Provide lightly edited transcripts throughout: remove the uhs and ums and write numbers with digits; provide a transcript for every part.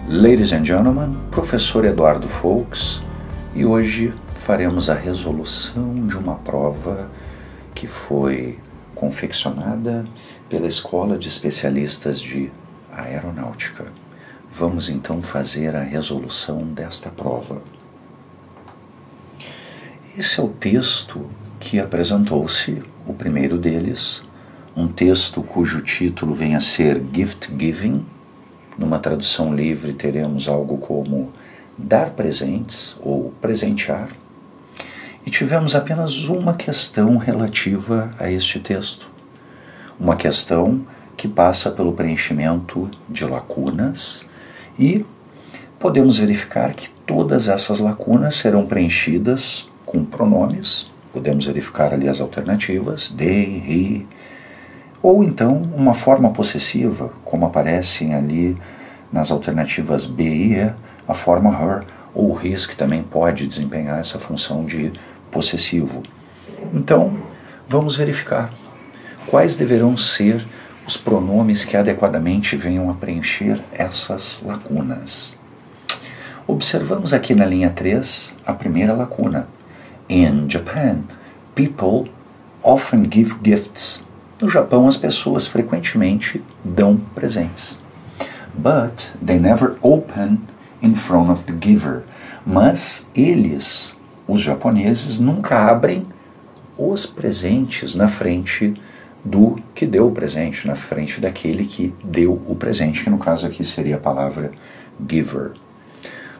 Ladies and gentlemen, professor Eduardo Folks, e hoje faremos a resolução de uma prova que foi confeccionada pela Escola de Especialistas de Aeronáutica. Vamos então fazer a resolução desta prova. Esse é o texto que apresentou-se, o primeiro deles, um texto cujo título vem a ser Gift Giving. Numa tradução livre teremos algo como dar presentes ou presentear. E tivemos apenas uma questão relativa a este texto. Uma questão que passa pelo preenchimento de lacunas e podemos verificar que todas essas lacunas serão preenchidas com pronomes. Podemos verificar ali as alternativas, they, he, ou então uma forma possessiva, como aparecem ali nas alternativas B e E, a forma her ou his, que também pode desempenhar essa função de possessivo. Então, vamos verificar quais deverão ser os pronomes que adequadamente venham a preencher essas lacunas. Observamos aqui na linha 3 a primeira lacuna. In Japan, people often give gifts. No Japão, as pessoas frequentemente dão presentes. But they never open in front of the giver. Mas eles, os japoneses, nunca abrem os presentes na frente do que deu o presente, na frente daquele que deu o presente, que no caso aqui seria a palavra giver.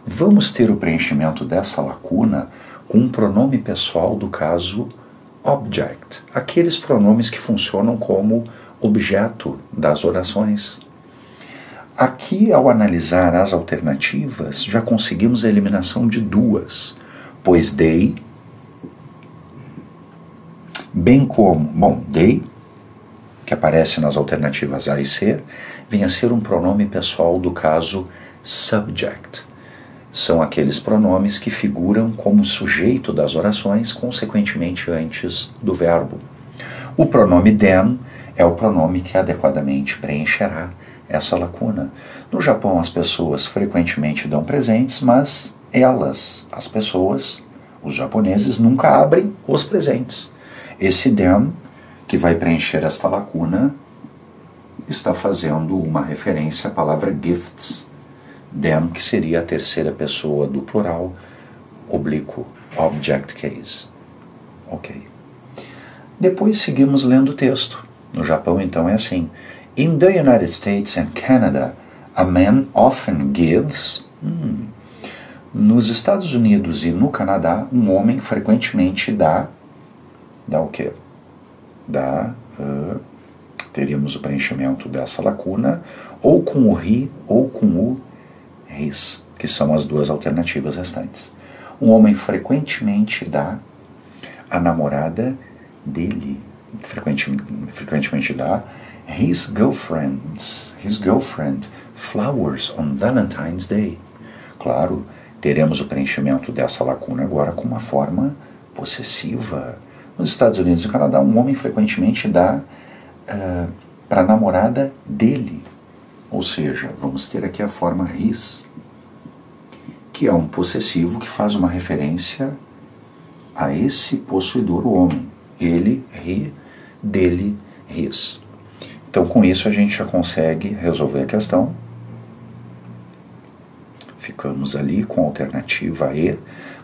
Vamos ter o preenchimento dessa lacuna com um pronome pessoal do caso object, aqueles pronomes que funcionam como objeto das orações. Aqui, ao analisar as alternativas, já conseguimos a eliminação de duas, pois they, bem como, they, que aparece nas alternativas A e C, vem a ser um pronome pessoal do caso subject. São aqueles pronomes que figuram como sujeito das orações, consequentemente antes do verbo. O pronome them é o pronome que adequadamente preencherá essa lacuna. No Japão, as pessoas frequentemente dão presentes, mas elas, as pessoas, os japoneses, nunca abrem os presentes. Esse them, que vai preencher esta lacuna, está fazendo uma referência à palavra gifts. Them, que seria a terceira pessoa do plural, oblíquo, object case. Ok. Depois seguimos lendo o texto. No Japão, então, é assim. In the United States and Canada, a man often gives... Nos Estados Unidos e no Canadá, um homem frequentemente dá... Dá o quê? Teríamos o preenchimento dessa lacuna, ou com o he, ou com o his, que são as duas alternativas restantes. Um homem frequentemente dá a namorada dele, frequentemente dá his girlfriend flowers on Valentine's Day. Claro, teremos o preenchimento dessa lacuna agora com uma forma possessiva. Nos Estados Unidos e no Canadá, um homem frequentemente dá para a namorada dele. Ou seja, vamos ter aqui a forma his, que é um possessivo que faz uma referência a esse possuidor, o homem. Ele, he, dele, his. Então, com isso, a gente já consegue resolver a questão. Ficamos ali com a alternativa E,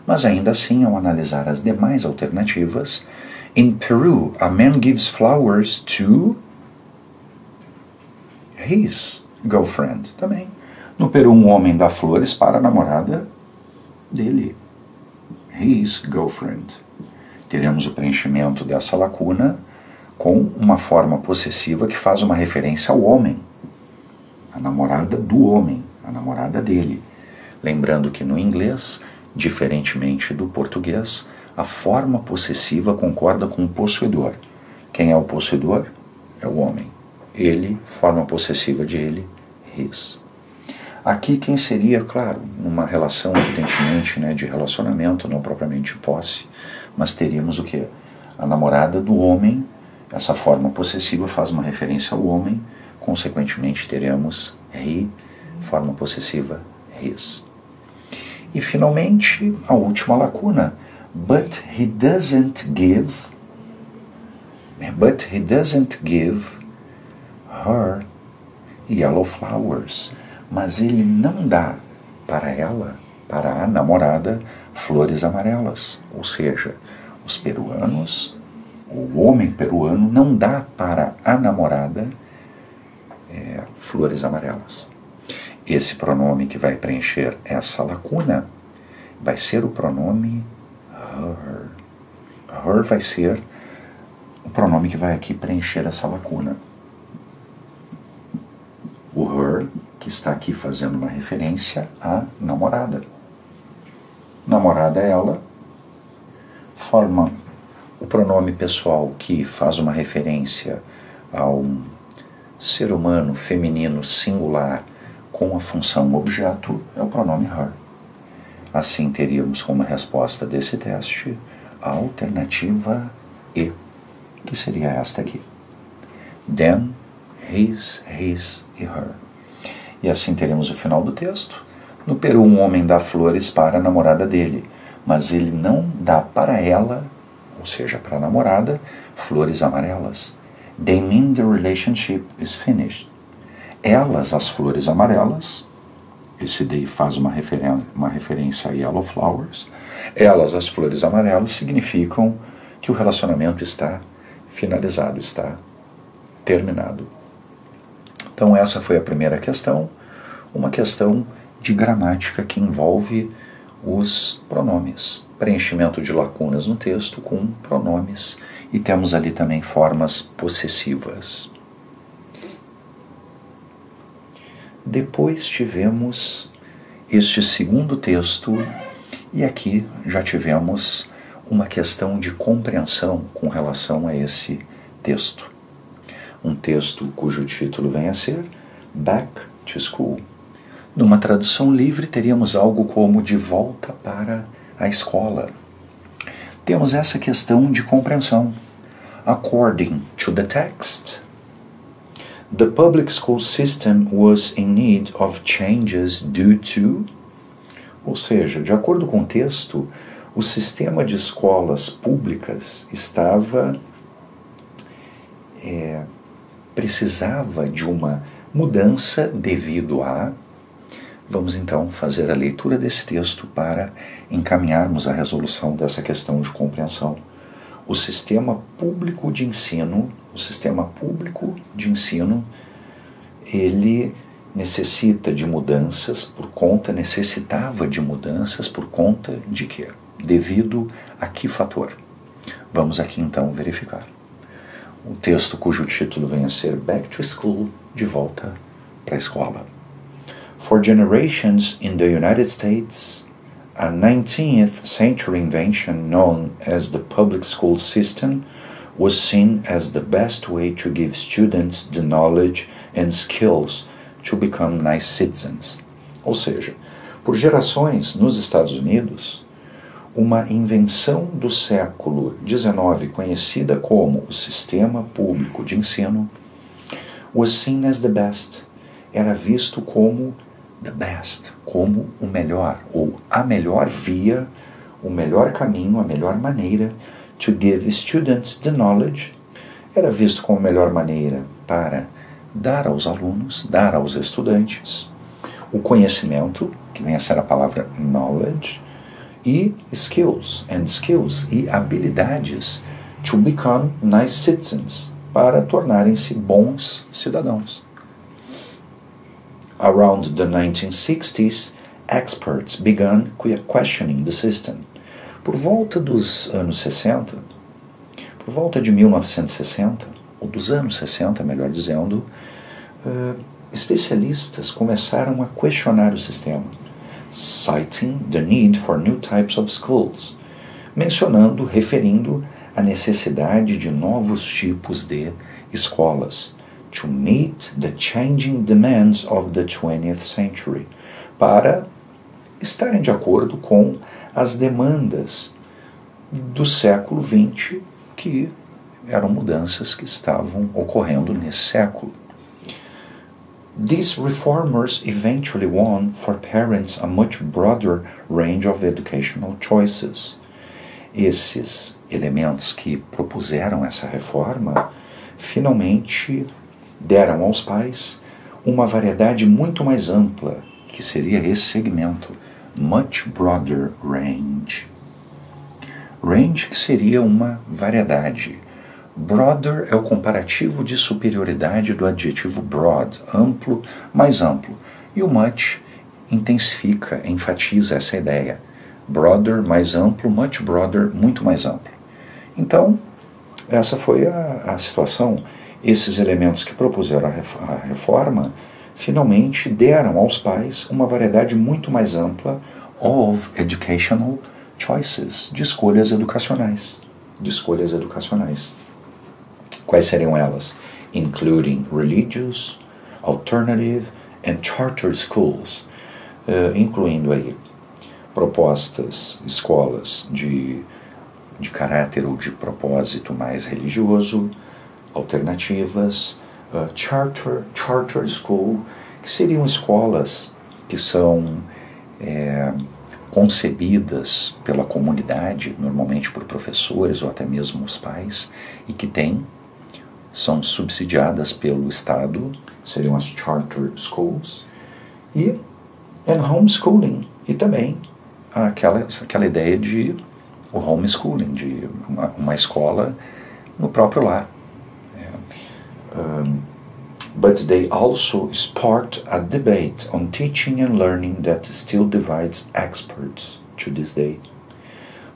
mas ainda assim, ao analisar as demais alternativas, in Peru, a man gives flowers to his girlfriend. Também. No Peru, um homem dá flores para a namorada dele. His girlfriend. Teremos o preenchimento dessa lacuna com uma forma possessiva que faz uma referência ao homem. A namorada do homem, a namorada dele. Lembrando que no inglês, diferentemente do português, a forma possessiva concorda com o possuidor. Quem é o possuidor? É o homem. Ele, forma possessiva de ele, his. Aqui quem seria, claro, numa relação, evidentemente, de relacionamento, não propriamente posse, mas teríamos o quê? A namorada do homem, essa forma possessiva faz uma referência ao homem, consequentemente teremos he, forma possessiva his. E finalmente, a última lacuna, but he doesn't give her yellow flowers. Mas ele não dá para ela, para a namorada, flores amarelas. Ou seja, os peruanos, o homem peruano não dá para a namorada flores amarelas. Esse pronome que vai preencher essa lacuna vai ser o pronome her. Her vai ser o pronome que vai aqui preencher essa lacuna. O her, que está aqui fazendo uma referência à namorada. Namorada é ela, forma o pronome pessoal que faz uma referência a um ser humano feminino singular com a função objeto, é o pronome her. Assim teríamos como resposta desse teste a alternativa E, que seria esta aqui. Them, his e her. E assim teremos o final do texto. No Peru, um homem dá flores para a namorada dele, mas ele não dá para ela, ou seja, para a namorada, flores amarelas. They mean the relationship is finished. Elas, as flores amarelas, esse they faz uma referência a yellow flowers, elas, as flores amarelas, significam que o relacionamento está finalizado, está terminado. Então essa foi a primeira questão, uma questão de gramática que envolve os pronomes, preenchimento de lacunas no texto com pronomes, e temos ali também formas possessivas. Depois tivemos este segundo texto, e aqui já tivemos uma questão de compreensão com relação a esse texto. Um texto cujo título vem a ser Back to School. Numa tradução livre, teríamos algo como De Volta para a Escola. Temos essa questão de compreensão. According to the text, the public school system was in need of changes due to... Ou seja, de acordo com o texto, o sistema de escolas públicas precisava de uma mudança devido a... Vamos então fazer a leitura desse texto para encaminharmos a resolução dessa questão de compreensão. O sistema público de ensino, ele necessitava de mudanças por conta de quê? Devido a que fator? Vamos aqui então verificar. O texto cujo título vem a ser Back to School, de volta para a escola. For generations in the United States, a 19th century invention known as the public school system was seen as the best way to give students the knowledge and skills to become nice citizens. Ou seja, por gerações nos Estados Unidos, uma invenção do século XIX, conhecida como o sistema público de ensino, was seen as the best, era visto como the best, como o melhor, ou a melhor via, o melhor caminho, a melhor maneira to give students the knowledge, era visto como a melhor maneira para dar aos alunos, dar aos estudantes, o conhecimento, que vem a ser a palavra knowledge, e skills e habilidades to become nice citizens, para tornarem-se bons cidadãos. Around the 1960s, experts began questioning the system. Por volta dos anos 60, por volta de 1960, ou dos anos 60, melhor dizendo, especialistas começaram a questionar o sistema, citing the need for new types of schools, referindo a necessidade de novos tipos de escolas, to meet the changing demands of the 20th century, para estarem de acordo com as demandas do século XX, que eram mudanças que estavam ocorrendo nesse século. These reformers eventually won for parents a much broader range of educational choices. Esses elementos que propuseram essa reforma finalmente deram aos pais uma variedade muito mais ampla, que seria esse segmento, much broader range. Range que seria uma variedade. Broader é o comparativo de superioridade do adjetivo broad, amplo, mais amplo. E o much intensifica, enfatiza essa ideia. Broader, mais amplo, much broader, muito mais amplo. Então, essa foi a situação. Esses elementos que propuseram a reforma finalmente deram aos pais uma variedade muito mais ampla of educational choices, de escolhas educacionais. Quais seriam elas? Including religious, alternative and charter schools, incluindo aí propostas, escolas de caráter ou de propósito mais religioso, alternativas, charter school, que seriam escolas que são concebidas pela comunidade, normalmente por professores ou até mesmo os pais, e que são subsidiadas pelo Estado, seriam as charter schools, e homeschooling, e também aquela ideia de o homeschooling, de uma escola no próprio lar. But they also sparked a debate on teaching and learning that still divides experts to this day.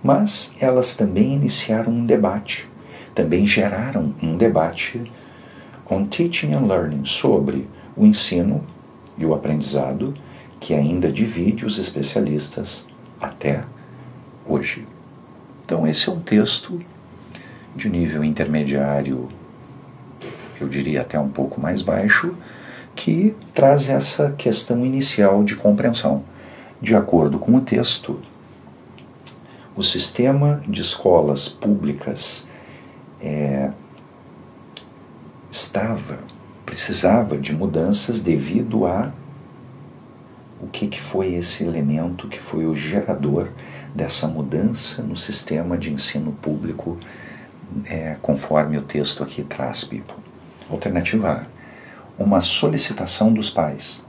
Mas elas também iniciaram um debate, também geraram um debate on teaching and learning, sobre o ensino e o aprendizado, que ainda divide os especialistas até hoje. Então esse é um texto de nível intermediário, eu diria até um pouco mais baixo, que traz essa questão inicial de compreensão. De acordo com o texto, o sistema de escolas públicas precisava de mudanças devido a o que foi esse elemento que foi o gerador dessa mudança no sistema de ensino público, conforme o texto aqui traz, people. Alternativa A, uma solicitação dos pais.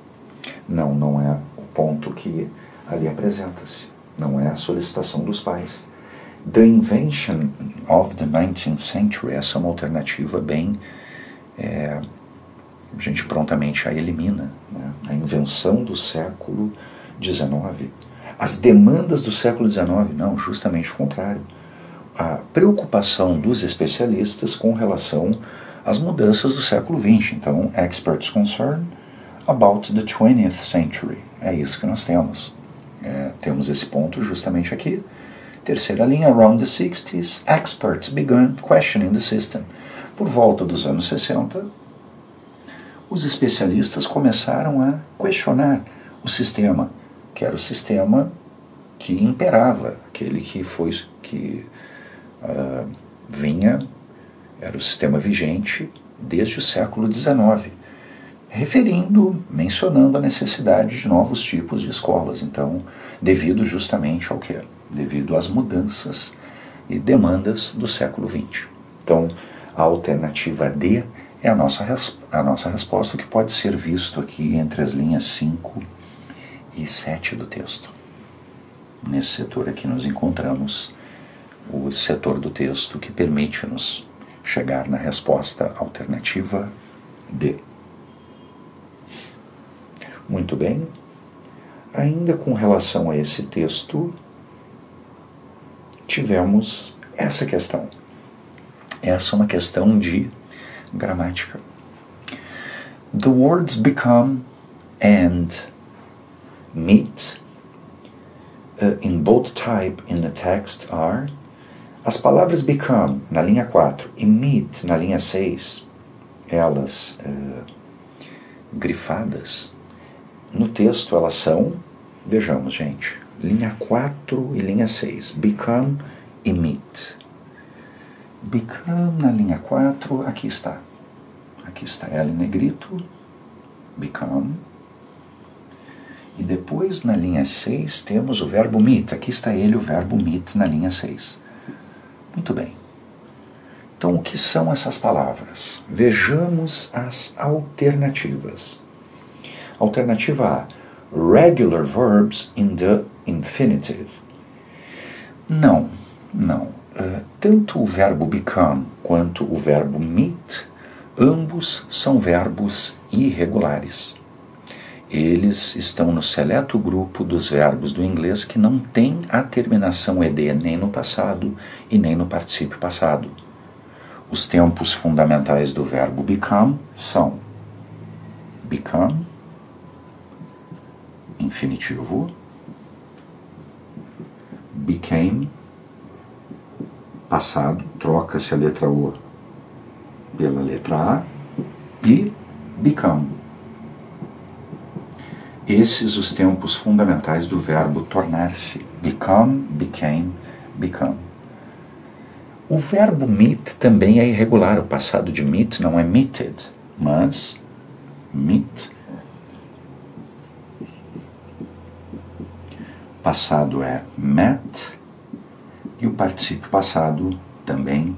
Não é o ponto que ali apresenta-se. Não é a solicitação dos pais. The invention of the 19th century, essa é uma alternativa bem... a gente prontamente a elimina, né? A invenção do século XIX. As demandas do século XIX, não, justamente o contrário. A preocupação dos especialistas com relação às mudanças do século XX. Então, experts concerned about the 20th century. É isso que nós temos. Temos esse ponto justamente aqui. Terceira linha, around the 60s, experts began questioning the system. Por volta dos anos 60, os especialistas começaram a questionar o sistema, que era o sistema que imperava, aquele que vinha, era o sistema vigente desde o século XIX, mencionando a necessidade de novos tipos de escolas. Então, devido justamente ao quê? Devido às mudanças e demandas do século XX. Então, a alternativa D é a nossa resposta, que pode ser visto aqui entre as linhas 5 e 7 do texto. Nesse setor aqui nós encontramos o setor do texto que permite-nos chegar na resposta alternativa D. Muito bem. Ainda com relação a esse texto, tivemos essa questão. Essa é uma questão de gramática. The words become and meet in both type in the text are. As palavras become na linha 4 e meet na linha 6, elas grifadas, no texto elas são, vejamos gente, linha 4 e linha 6, become e meet. Become na linha 4, aqui está ela em negrito, become. E depois, na linha 6, temos o verbo meet. Aqui está ele, o verbo meet, na linha 6. Muito bem. Então, o que são essas palavras? Vejamos as alternativas. Alternativa A. Regular verbs in the infinitive. Não. Tanto o verbo become quanto o verbo meet, ambos são verbos irregulares. Eles estão no seleto grupo dos verbos do inglês que não tem a terminação ed nem no passado e nem no particípio passado. Os tempos fundamentais do verbo become são become, infinitivo, became, passado, troca-se a letra O pela letra A, e become. Esses os tempos fundamentais do verbo tornar-se. Become, became, become. O verbo meet também é irregular. O passado de meet não é meted, mas meet. Passado é met. E o particípio passado também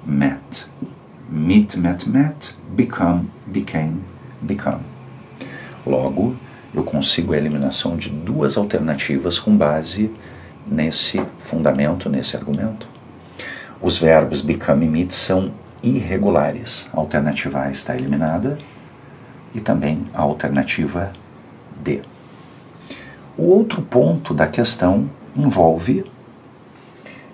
met. Meet, met, become, became, become. Logo, eu consigo a eliminação de duas alternativas com base nesse fundamento, nesse argumento. Os verbos become e meet são irregulares. A alternativa A está eliminada e também a alternativa D. O outro ponto da questão envolve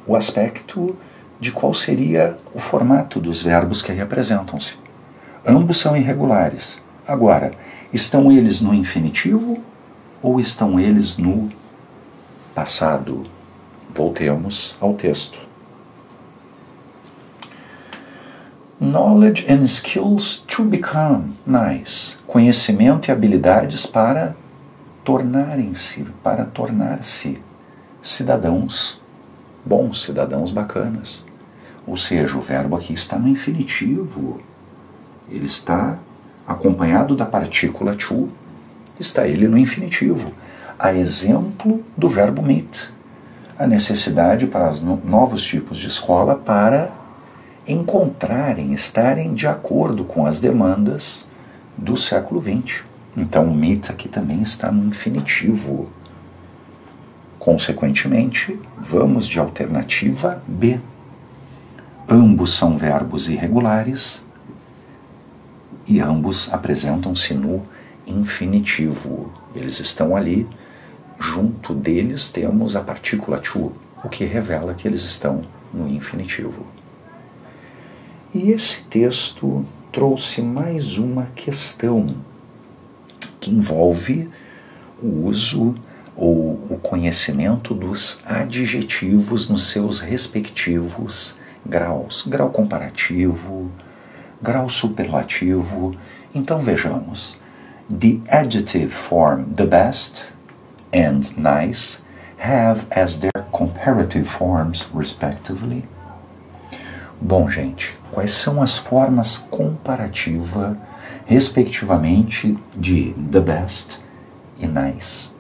o aspecto de qual seria o formato dos verbos que aí apresentam-se. Ambos são irregulares. Agora, estão eles no infinitivo ou estão eles no passado? Voltemos ao texto. Knowledge and skills to become nice. Conhecimento e habilidades para tornarem-se, para tornar-se cidadãos bons, cidadãos bacanas. Ou seja, o verbo aqui está no infinitivo. Ele está acompanhado da partícula to, está ele no infinitivo. A exemplo do verbo meet. A necessidade para os novos tipos de escola para encontrarem, estarem de acordo com as demandas do século XX. Então o meet aqui também está no infinitivo. Consequentemente, vamos de alternativa B. Ambos são verbos irregulares e ambos apresentam-se no infinitivo. Eles estão ali, junto deles temos a partícula to, o que revela que eles estão no infinitivo. E esse texto trouxe mais uma questão que envolve o uso ou o conhecimento dos adjetivos nos seus respectivos graus. Grau comparativo, grau superlativo. Então vejamos. The adjective form the best and nice have as their comparative forms respectively. Bom, gente, quais são as formas comparativas, respectivamente, de the best e nice?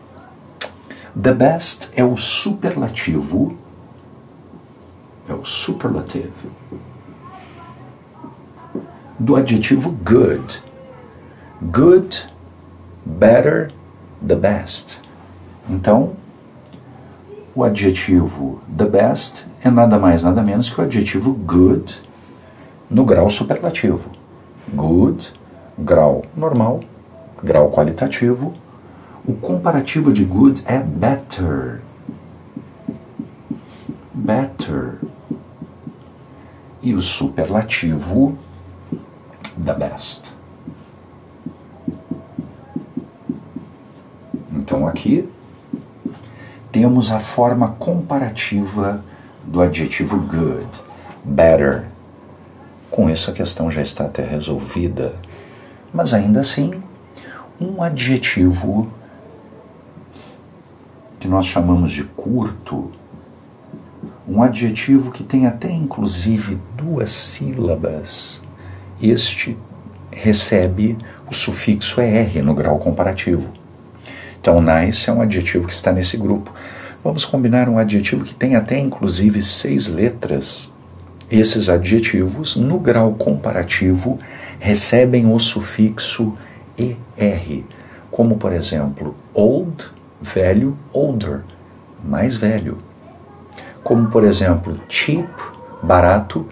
The best é o superlativo, do adjetivo good. Good, better, the best. Então, o adjetivo the best é nada mais, nada menos que o adjetivo good no grau superlativo. Good, grau normal, grau qualitativo. O comparativo de good é better. Better. E o superlativo, the best. Então aqui temos a forma comparativa do adjetivo good, better. Com isso a questão já está até resolvida. Mas ainda assim, um adjetivo que nós chamamos de curto, um adjetivo que tem até inclusive duas sílabas, este recebe o sufixo é R no grau comparativo. Então, nice é um adjetivo que está nesse grupo. Vamos combinar um adjetivo que tem até, inclusive, 6 letras. Esses adjetivos, no grau comparativo, recebem o sufixo ER, como, por exemplo, old, velho, older, mais velho. Como, por exemplo, cheap, barato,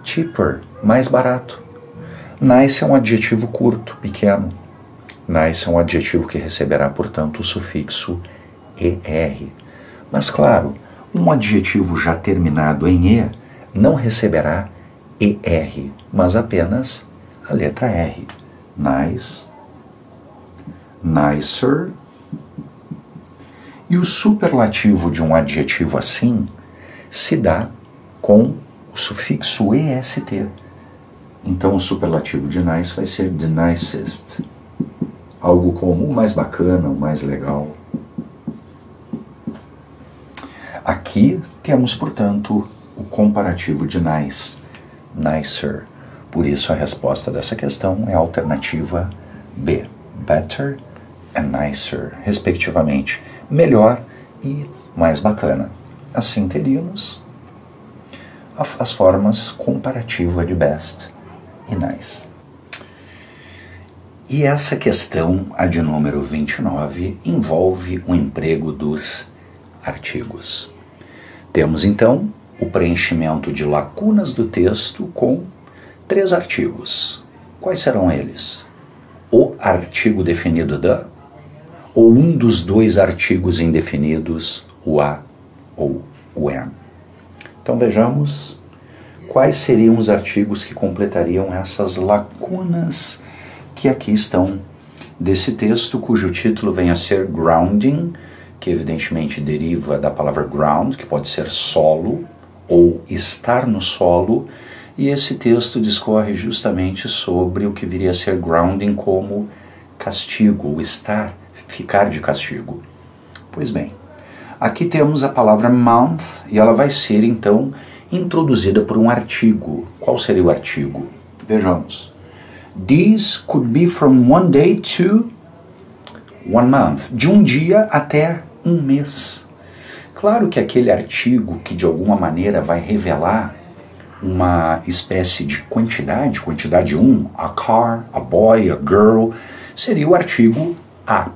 cheaper, mais barato. Nice é um adjetivo curto, pequeno. Nice é um adjetivo que receberá, portanto, o sufixo ER. Mas, claro, um adjetivo já terminado em E não receberá ER, mas apenas a letra R. Nice, nicer. E o superlativo de um adjetivo assim se dá com o sufixo EST. Então o superlativo de nice vai ser the nicest. Algo como o mais bacana, o mais legal. Aqui temos, portanto, o comparativo de nice, nicer. Por isso a resposta dessa questão é a alternativa B. Better and nicer, respectivamente. Melhor e mais bacana. Assim teríamos as formas comparativa de best e nice. E essa questão, a de número 29, envolve o emprego dos artigos. Temos então o preenchimento de lacunas do texto com 3 artigos. Quais serão eles? O artigo definido da, ou um dos 2 artigos indefinidos, o a ou o an. Então vejamos quais seriam os artigos que completariam essas lacunas que aqui estão desse texto, cujo título vem a ser grounding, que evidentemente deriva da palavra ground, que pode ser solo ou estar no solo, e esse texto discorre justamente sobre o que viria a ser grounding como castigo, ou estar, ficar de castigo. Pois bem, aqui temos a palavra month, e ela vai ser então introduzida por um artigo. Qual seria o artigo? Vejamos. These could be from one day to one month. De um dia até um mês. Claro que aquele artigo que de alguma maneira vai revelar uma espécie de quantidade 1, a car, a boy, a girl, seria o artigo a.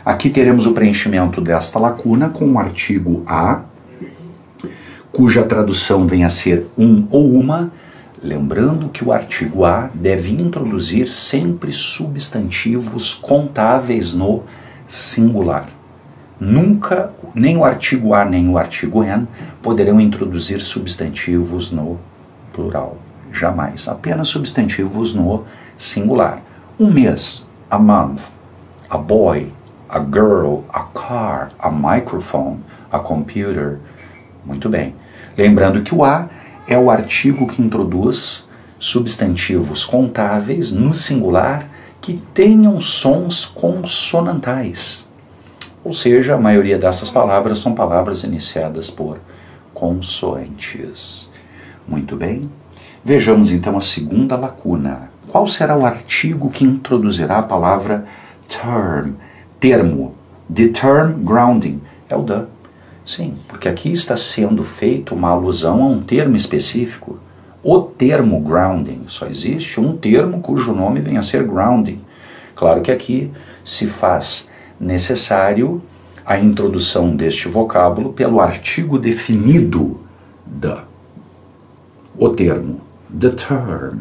Aqui teremos o preenchimento desta lacuna com o artigo a, cuja tradução vem a ser um ou uma, lembrando que o artigo a deve introduzir sempre substantivos contáveis no singular. Nunca, nem o artigo a nem o artigo an poderão introduzir substantivos no plural. Jamais. Apenas substantivos no singular. Um mês, a month, a boy, a girl, a car, a microphone, a computer. Muito bem. Lembrando que o a é o artigo que introduz substantivos contáveis no singular que tenham sons consonantais. Ou seja, a maioria dessas palavras são palavras iniciadas por consoantes. Muito bem. Vejamos então a segunda lacuna. Qual será o artigo que introduzirá a palavra term, termo? The term grounding é o the. Sim, porque aqui está sendo feita uma alusão a um termo específico. O termo grounding. Só existe um termo cujo nome vem a ser grounding. Claro que aqui se faz necessário a introdução deste vocábulo pelo artigo definido the. O termo. The term.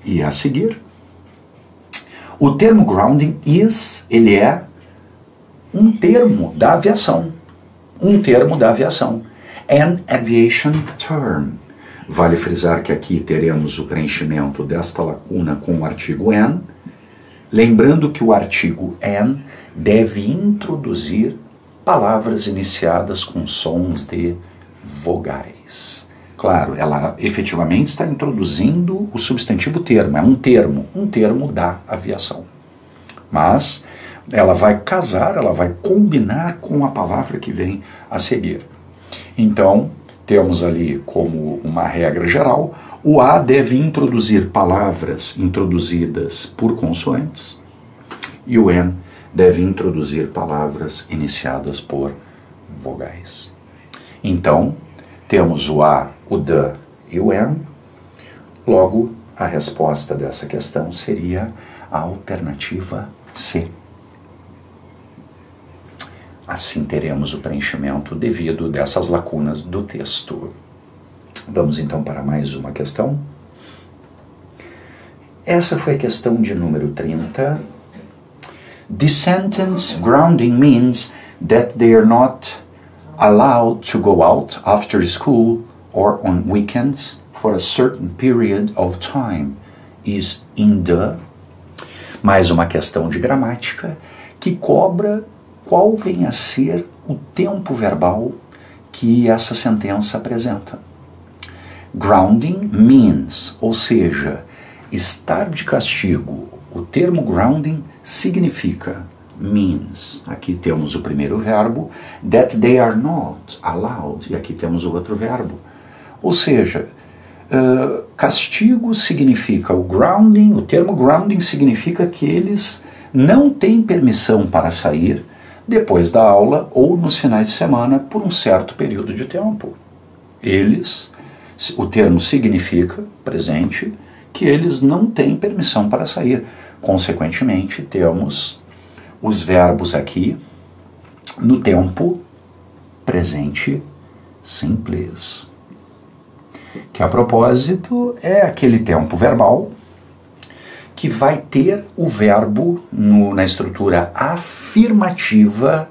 E a seguir, o termo grounding ele é um termo da aviação. Um termo da aviação. An aviation term. Vale frisar que aqui teremos o preenchimento desta lacuna com o artigo an, lembrando que o artigo an deve introduzir palavras iniciadas com sons de vogais. Claro, ela efetivamente está introduzindo o substantivo termo, é um termo da aviação. Mas ela vai casar, ela vai combinar com a palavra que vem a seguir. Então, temos ali como uma regra geral, o A deve introduzir palavras introduzidas por consoantes e o N deve introduzir palavras iniciadas por vogais. Então, temos o A, o D e o N. Logo, a resposta dessa questão seria a alternativa C. Assim teremos o preenchimento devido dessas lacunas do texto. Vamos então para mais uma questão. Essa foi a questão de número 30. The sentence grounding means that they are not allowed to go out after school or on weekends for a certain period of time is in the... Mais uma questão de gramática que cobra qual vem a ser o tempo verbal que essa sentença apresenta. Grounding means, ou seja, estar de castigo. O termo grounding significa, means, aqui temos o primeiro verbo, that they are not allowed, e aqui temos o outro verbo. Ou seja, castigo significa o grounding, o termo grounding significa que eles não têm permissão para sair depois da aula ou nos finais de semana por um certo período de tempo. O termo significa, presente, que eles não têm permissão para sair. Consequentemente, temos os verbos aqui no tempo presente simples, que a propósito é aquele tempo verbal que vai ter o verbo na estrutura afirmativa,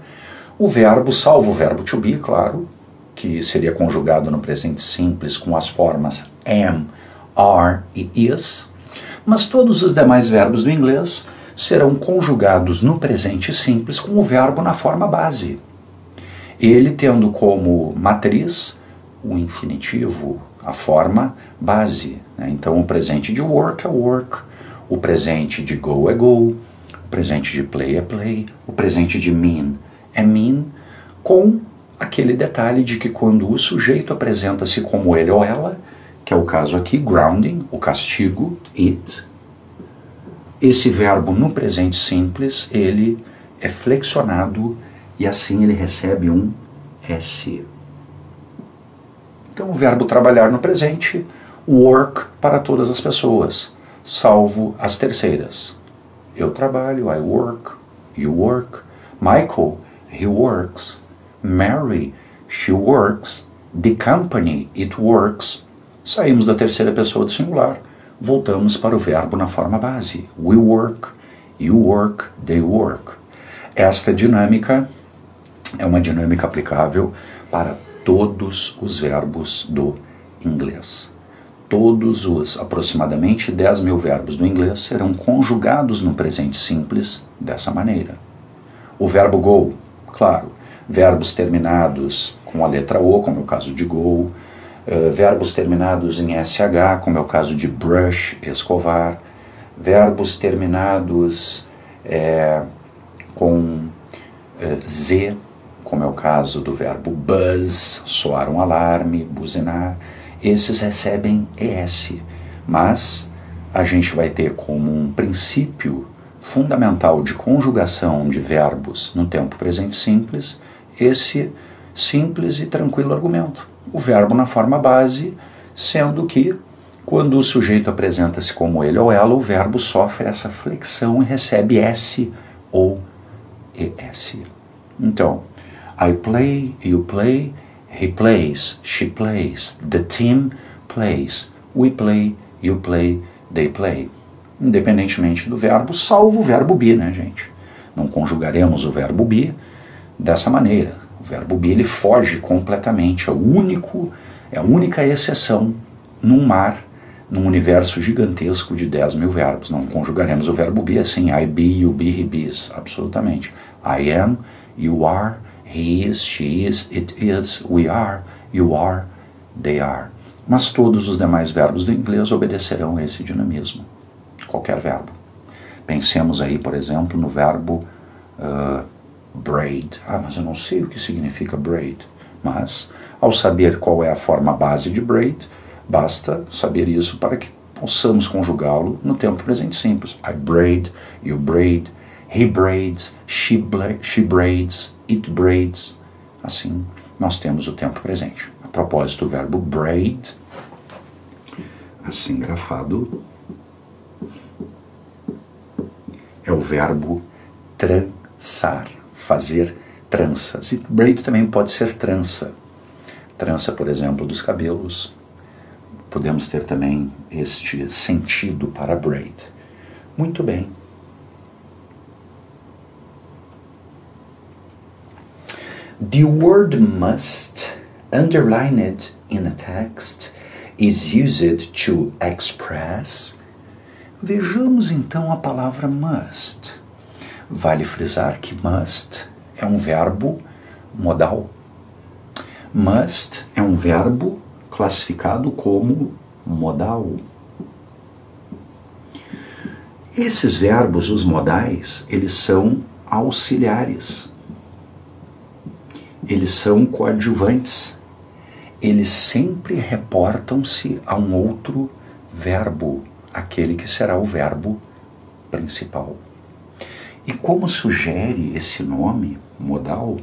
o verbo, salvo o verbo to be, claro, que seria conjugado no presente simples com as formas am, are e is, mas todos os demais verbos do inglês serão conjugados no presente simples com o verbo na forma base. Ele tendo como matriz o infinitivo, a forma base, né? Então o presente de work é work, o presente de go é go, o presente de play é play, o presente de mean é mean, com aquele detalhe de que quando o sujeito apresenta-se como ele ou ela, que é o caso aqui, grounding, o castigo, it, esse verbo no presente simples, ele é flexionado e assim ele recebe um S. Então o verbo trabalhar no presente, work para todas as pessoas, salvo as terceiras. Eu trabalho, I work, you work, Michael, he works, Mary, she works, the company, it works. Saímos da terceira pessoa do singular, voltamos para o verbo na forma base. We work, you work, they work. Esta dinâmica é uma dinâmica aplicável para todos os verbos do inglês. Todos os aproximadamente 10 mil verbos do inglês serão conjugados no presente simples dessa maneira. O verbo go, claro, verbos terminados com a letra O, como é o caso de go, verbos terminados em SH, como é o caso de brush, escovar, verbos terminados com Z, como é o caso do verbo buzz, soar um alarme, buzinar, esses recebem ES, mas a gente vai ter como um princípio fundamental de conjugação de verbos no tempo presente simples esse simples e tranquilo argumento. O verbo na forma base, sendo que, quando o sujeito apresenta-se como ele ou ela, o verbo sofre essa flexão e recebe S ou ES. Então, I play, you play, he plays, she plays, the team plays, we play, you play, they play. Independentemente do verbo, salvo o verbo be, né, gente? Não conjugaremos o verbo be dessa maneira. O verbo be, ele foge completamente, é a única exceção num mar, num universo gigantesco de 10 mil verbos. Não conjugaremos o verbo be assim, I be, you be, he bees, absolutamente. I am, you are, he is, she is, it is, we are, you are, they are. Mas todos os demais verbos do inglês obedecerão a esse dinamismo. Qualquer verbo. Pensemos aí, por exemplo, no verbo braid. Ah, mas eu não sei o que significa braid. Mas, Ao saber qual é a forma base de braid, basta saber isso para que possamos conjugá-lo no tempo presente simples. I braid, you braid, he braids, she braids, it braids. Assim, nós temos o tempo presente. A propósito, o verbo braid, assim grafado, é o verbo trançar, fazer tranças. E braid também pode ser trança. Trança, por exemplo, dos cabelos. Podemos ter também este sentido para braid. Muito bem. The word must, underlined in a text, is used to express. Vejamos então a palavra must. Vale frisar que must é um verbo modal. Must é um verbo classificado como modal. Esses verbos, os modais, eles são auxiliares. Eles são coadjuvantes. Eles sempre reportam-se a um outro verbo, aquele que será o verbo principal. E como sugere esse nome, modal,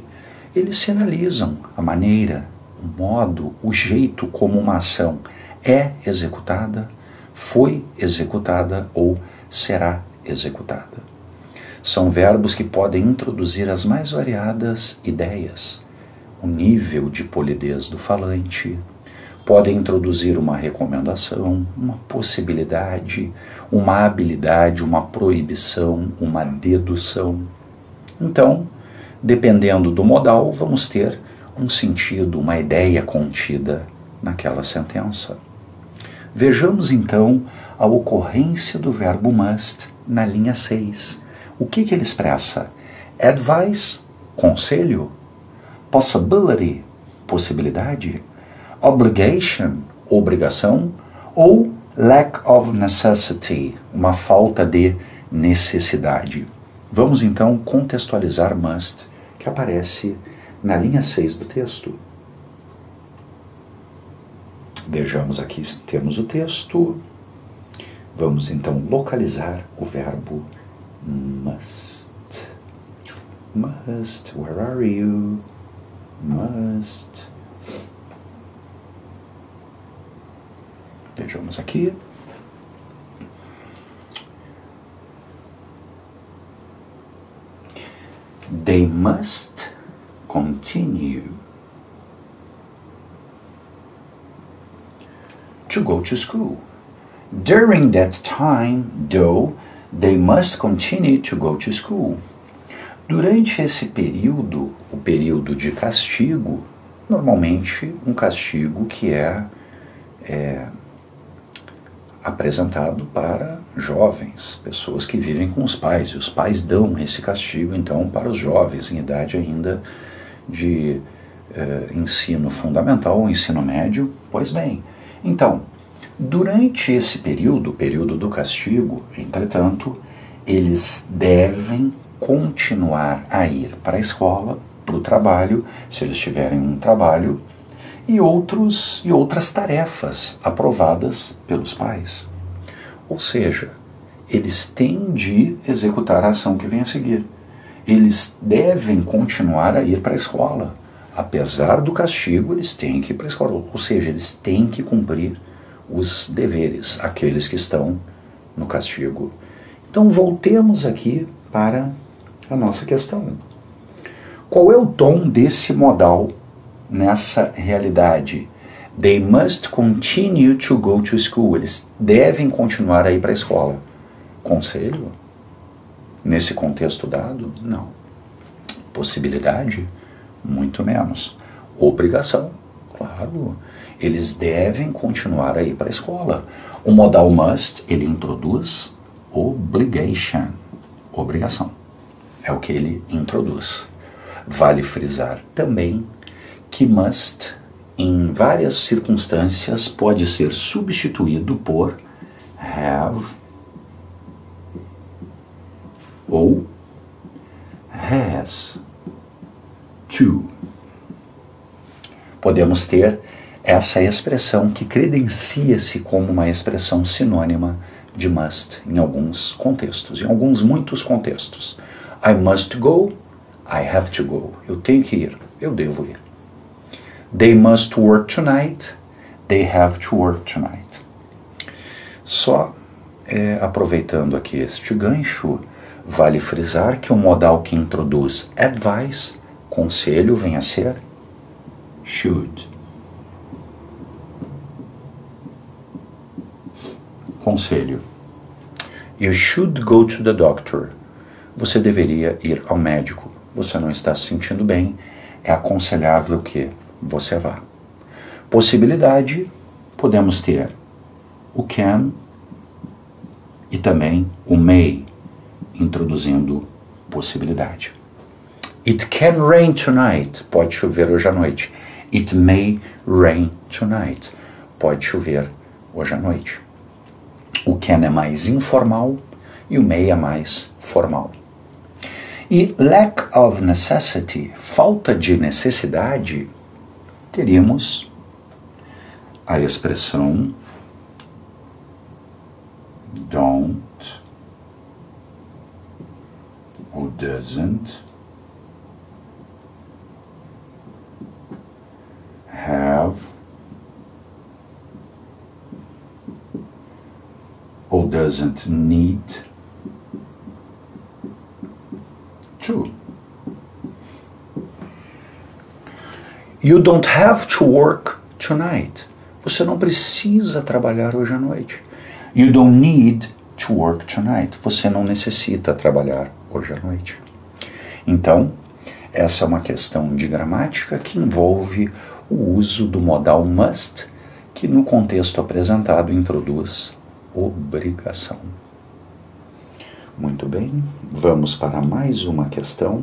eles sinalizam a maneira, o modo, o jeito como uma ação é executada, foi executada ou será executada. São verbos que podem introduzir as mais variadas ideias, o nível de polidez do falante, podem introduzir uma recomendação, uma possibilidade, uma habilidade, uma proibição, uma dedução. Então, dependendo do modal, vamos ter um sentido, uma ideia contida naquela sentença. Vejamos então a ocorrência do verbo must na linha 6. O que ele expressa? Advice, conselho. Possibility, possibilidade. Obligation, obrigação. Ou lack of necessity, uma falta de necessidade. Vamos então contextualizar must, que aparece na linha 6 do texto. Vejamos aqui, temos o texto. Vamos então localizar o verbo must. Must, where are you? Must. Vejamos aqui. They must continue to go to school. During that time, though, they must continue to go to school. Durante esse período, o período de castigo, normalmente um castigo que é apresentado para jovens, pessoas que vivem com os pais, e os pais dão esse castigo, então, para os jovens em idade ainda de ensino fundamental ou ensino médio. Pois bem, então, durante esse período, o período do castigo, entretanto, eles devem continuar a ir para a escola, para o trabalho, se eles tiverem um trabalho, e outras tarefas aprovadas pelos pais. Ou seja, eles têm de executar a ação que vem a seguir. Eles devem continuar a ir para a escola. Apesar do castigo, eles têm que ir para a escola. Ou seja, eles têm que cumprir os deveres, aqueles que estão no castigo. Então, voltemos aqui para a nossa questão. Qual é o tom desse modal nessa realidade? They must continue to go to school. Eles devem continuar a ir para a escola. Conselho? Nesse contexto dado? Não. Possibilidade? Muito menos. Obrigação? Claro. Eles devem continuar a ir para a escola. O modal must, ele introduz obligation. Obrigação. É o que ele introduz. Vale frisar também que must, em várias circunstâncias, pode ser substituído por have ou has to. podemos ter essa expressão que credencia-se como uma expressão sinônima de must em alguns contextos, em muitos contextos. I must go, I have to go. Eu tenho que ir, eu devo ir. They must work tonight, they have to work tonight. Só aproveitando aqui este gancho, vale frisar que o modal que introduz advice, conselho, vem a ser should. Conselho. You should go to the doctor. Você deveria ir ao médico. Você não está se sentindo bem. É aconselhável que você vá. Possibilidade, podemos ter o can e também o may, introduzindo possibilidade. It can rain tonight. Pode chover hoje à noite. It may rain tonight. Pode chover hoje à noite. O can é mais informal e o may é mais formal. E lack of necessity, falta de necessidade, teríamos a expressão don't ou doesn't have or doesn't need to. You don't have to work tonight. Você não precisa trabalhar hoje à noite. You don't need to work tonight. Você não necessita trabalhar hoje à noite. Então, essa é uma questão de gramática que envolve o uso do modal must, que no contexto apresentado introduz obrigação. Muito bem, vamos para mais uma questão.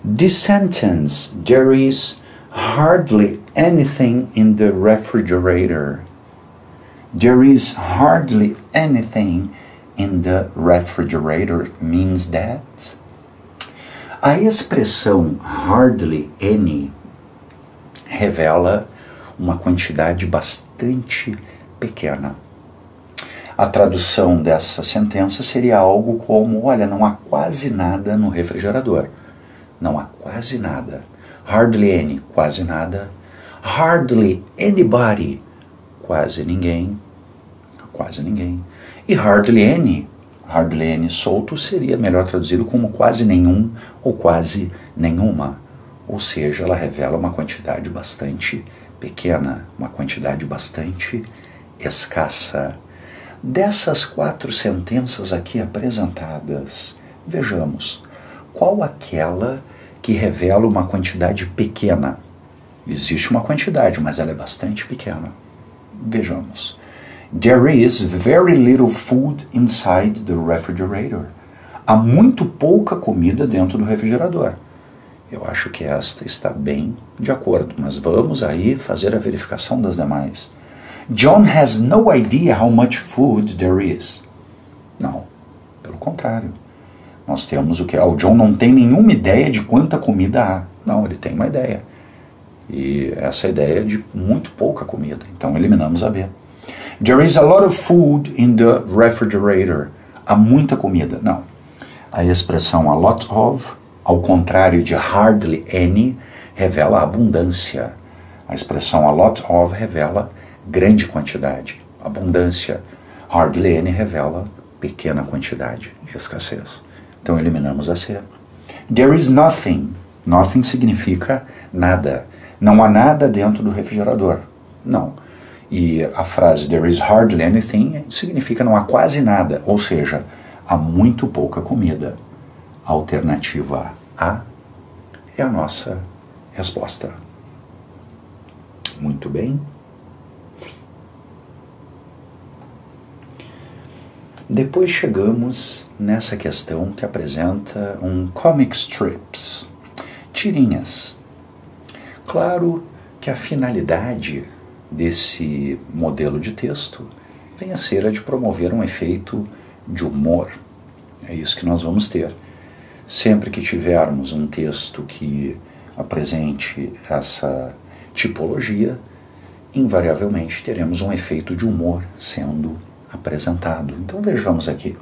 This sentence, there is hardly anything in the refrigerator. There is hardly anything in the refrigerator means that. A expressão hardly any revela uma quantidade bastante pequena. A tradução dessa sentença seria algo como, olha, não há quase nada no refrigerador. Não há quase nada. Hardly any, quase nada. Hardly anybody, quase ninguém. Quase ninguém. E hardly any solto seria melhor traduzido como quase nenhum ou quase nenhuma. Ou seja, ela revela uma quantidade bastante pequena, uma quantidade bastante escassa. Dessas 4 sentenças aqui apresentadas, vejamos, qual aquela que revela uma quantidade pequena? Existe uma quantidade, mas ela é bastante pequena. Vejamos. There is very little food inside the refrigerator. Há muito pouca comida dentro do refrigerador. Eu acho que esta está bem de acordo, mas vamos aí fazer a verificação das demais. John has no idea how much food there is. Não, pelo contrário. Nós temos o que? O John não tem nenhuma ideia de quanta comida há. Não, ele tem uma ideia. E essa ideia é de muito pouca comida. Então eliminamos a B. There is a lot of food in the refrigerator. Há muita comida. Não. A expressão a lot of, ao contrário de hardly any, revela abundância. A expressão a lot of revela grande quantidade, abundância. Hardly any revela pequena quantidade, escassez. Então eliminamos a C. There is nothing. Nothing significa nada. Não há nada dentro do refrigerador. Não. E a frase there is hardly anything significa não há quase nada, ou seja, há muito pouca comida. A alternativa A é a nossa resposta. Muito bem. Depois chegamos nessa questão que apresenta um comic strips, tirinhas. Claro que a finalidade desse modelo de texto vem a ser a de promover um efeito de humor. É isso que nós vamos ter. Sempre que tivermos um texto que apresente essa tipologia, invariavelmente teremos um efeito de humor sendo apresentado. Então vejamos aqui.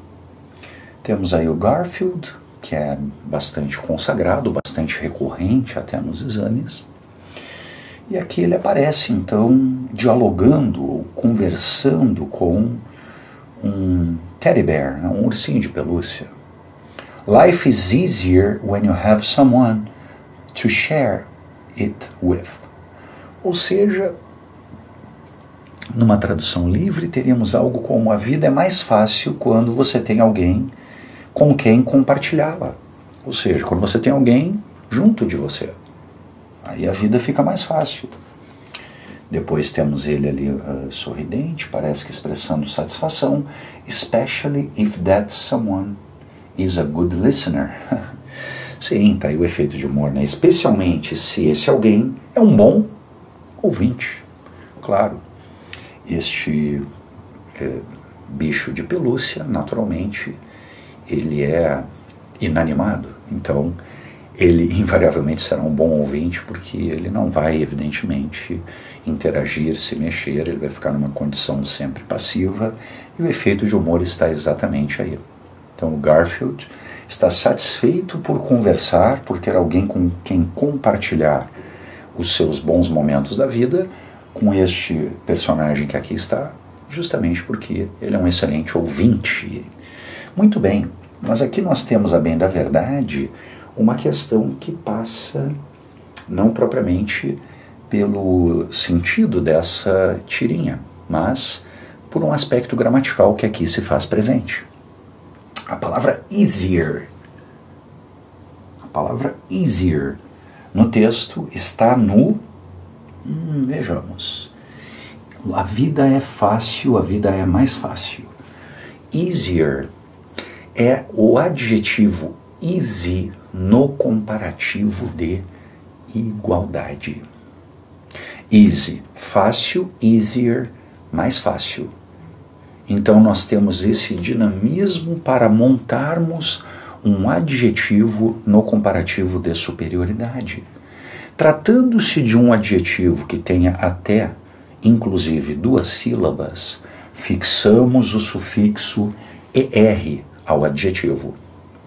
Temos aí o Garfield, que é bastante consagrado, bastante recorrente até nos exames. E aqui ele aparece, então, dialogando ou conversando com um teddy bear, um ursinho de pelúcia. Life is easier when you have someone to share it with. Ou seja, numa tradução livre, teríamos algo como: a vida é mais fácil quando você tem alguém com quem compartilhá-la. Ou seja, quando você tem alguém junto de você. Aí a vida fica mais fácil. Depois temos ele ali sorridente, parece que expressando satisfação. Especially if that someone is a good listener. Sim, tá aí o efeito de humor, né? Especialmente se esse alguém é um bom ouvinte. Claro, este bicho de pelúcia, naturalmente, ele é inanimado. Então, ele invariavelmente será um bom ouvinte, porque ele não vai, evidentemente, interagir, se mexer, ele vai ficar numa condição sempre passiva, e o efeito de humor está exatamente aí. Então o Garfield está satisfeito por conversar, por ter alguém com quem compartilhar os seus bons momentos da vida, com este personagem que aqui está, justamente porque ele é um excelente ouvinte. Muito bem, mas aqui nós temos, a bem da verdade, uma questão que passa não propriamente pelo sentido dessa tirinha, mas por um aspecto gramatical que aqui se faz presente. A palavra easier, no texto está no... vejamos. A vida é fácil, a vida é mais fácil. Easier é o adjetivo easy no comparativo de igualdade. Easy, fácil, easier, mais fácil. Então nós temos esse dinamismo para montarmos um adjetivo no comparativo de superioridade. Tratando-se de um adjetivo que tenha até, inclusive, 2 sílabas, fixamos o sufixo er ao adjetivo.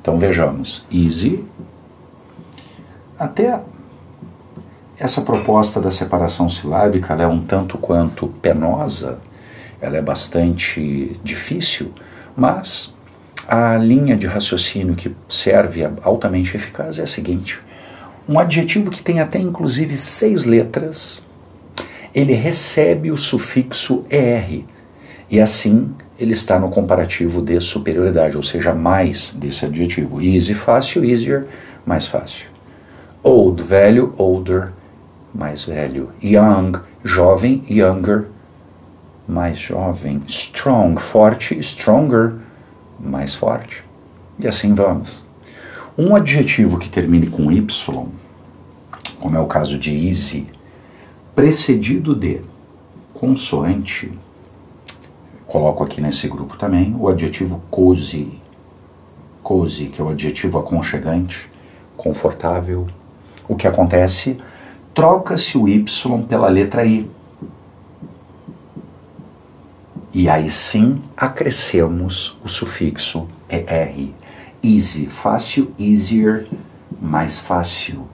Então vejamos, easy, até essa proposta da separação silábica, ela é um tanto quanto penosa, ela é bastante difícil, mas a linha de raciocínio que serve altamente eficaz é a seguinte: um adjetivo que tem até inclusive 6 letras, ele recebe o sufixo er, e assim ele está no comparativo de superioridade, ou seja, mais desse adjetivo. Easy, fácil, easier, mais fácil. Old, velho, older, mais velho. Young, jovem, younger, mais jovem. Strong, forte, stronger, mais forte. E assim vamos. Um adjetivo que termine com Y, como é o caso de easy, precedido de consoante, coloco aqui nesse grupo também o adjetivo cozy. Cozy, que é o adjetivo aconchegante, confortável. O que acontece? Troca-se o Y pela letra I. E aí sim acrescemos o sufixo ER. Easy, fácil, easier, mais fácil.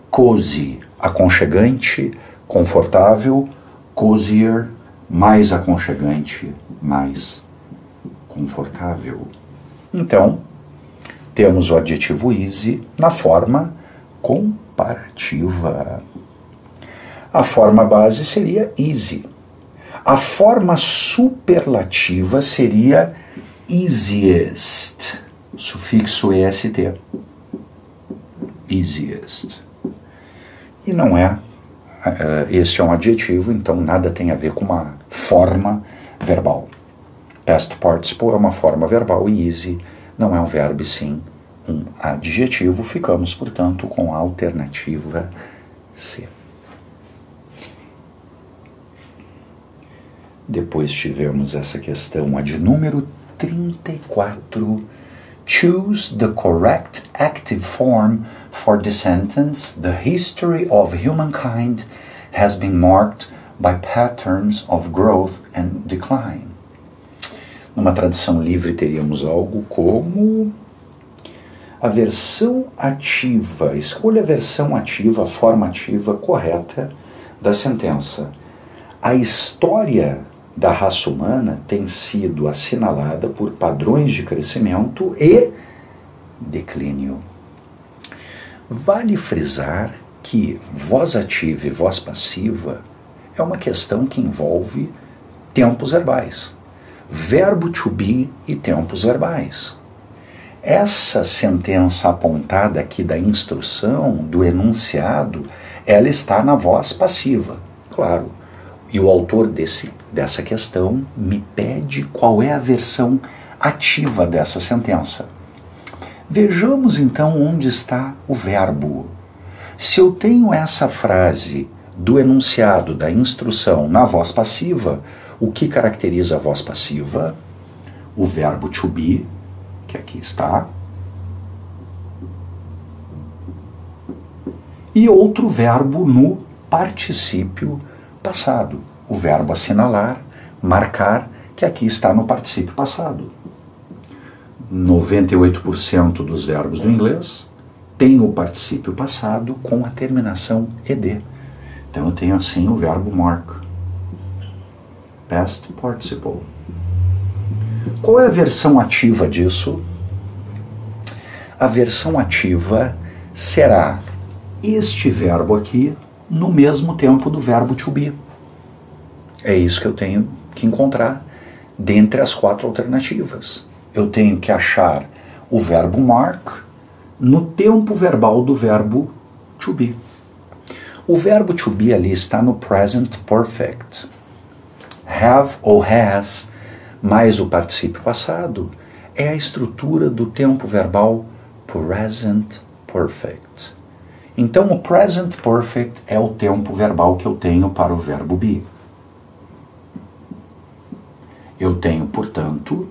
Cozy, aconchegante, confortável. Cozier, mais aconchegante, mais confortável. Então, temos o adjetivo easy na forma comparativa. A forma base seria easy. A forma superlativa seria easiest, sufixo est. Easiest. E não é, este é um adjetivo, então nada tem a ver com uma forma verbal. Past participle é uma forma verbal e easy não é um verbo, e sim um adjetivo. Ficamos, portanto, com a alternativa C. Depois tivemos essa questão, a de número 34, Choose the correct active form for the sentence. The history of humankind has been marked by patterns of growth and decline. Numa tradução livre teríamos algo como a versão ativa, escolha a versão ativa, a forma ativa correta da sentença. A história da raça humana tem sido assinalada por padrões de crescimento e declínio. Vale frisar que voz ativa e voz passiva é uma questão que envolve tempos verbais, verbo to be e tempos verbais. Essa sentença apontada aqui da instrução, do enunciado, ela está na voz passiva, claro. E o autor dessa questão me pede qual é a versão ativa dessa sentença. Vejamos então onde está o verbo. Se eu tenho essa frase do enunciado, da instrução, na voz passiva, o que caracteriza a voz passiva? O verbo to be, que aqui está, e outro verbo no particípio passado, o verbo assinalar, marcar, que aqui está no particípio passado. 98% dos verbos do inglês tem o particípio passado com a terminação ed. Então eu tenho assim o verbo mark, past participle. Qual é a versão ativa disso? A versão ativa será este verbo aqui no mesmo tempo do verbo to be. É isso que eu tenho que encontrar dentre as 4 alternativas. Eu tenho que achar o verbo mark no tempo verbal do verbo to be. O verbo to be ali está no present perfect. Have ou has mais o particípio passado é a estrutura do tempo verbal present perfect. Então o present perfect é o tempo verbal que eu tenho para o verbo be. Eu tenho, portanto,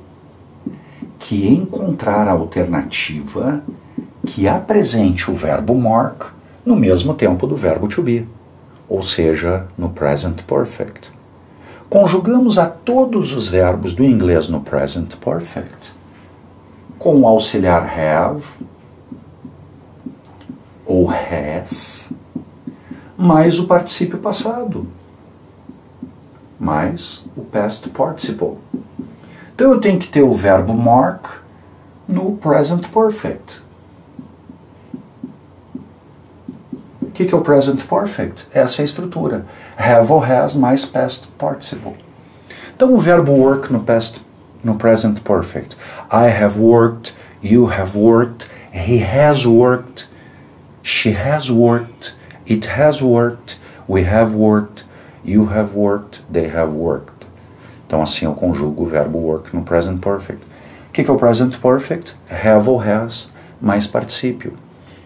que encontrar a alternativa que apresente o verbo mark no mesmo tempo do verbo to be, ou seja, no present perfect. Conjugamos a todos os verbos do inglês no present perfect com o auxiliar have ou has mais o particípio passado mais o past participle. Então eu tenho que ter o verbo mark no present perfect. O que é o present perfect? Essa é a estrutura. Have ou has mais past participle. Então o verbo work no present perfect. I have worked, you have worked, he has worked, she has worked, it has worked, we have worked, you have worked, they have worked. Então assim eu conjugo o verbo work no present perfect. O que é o present perfect? Have ou has mais particípio.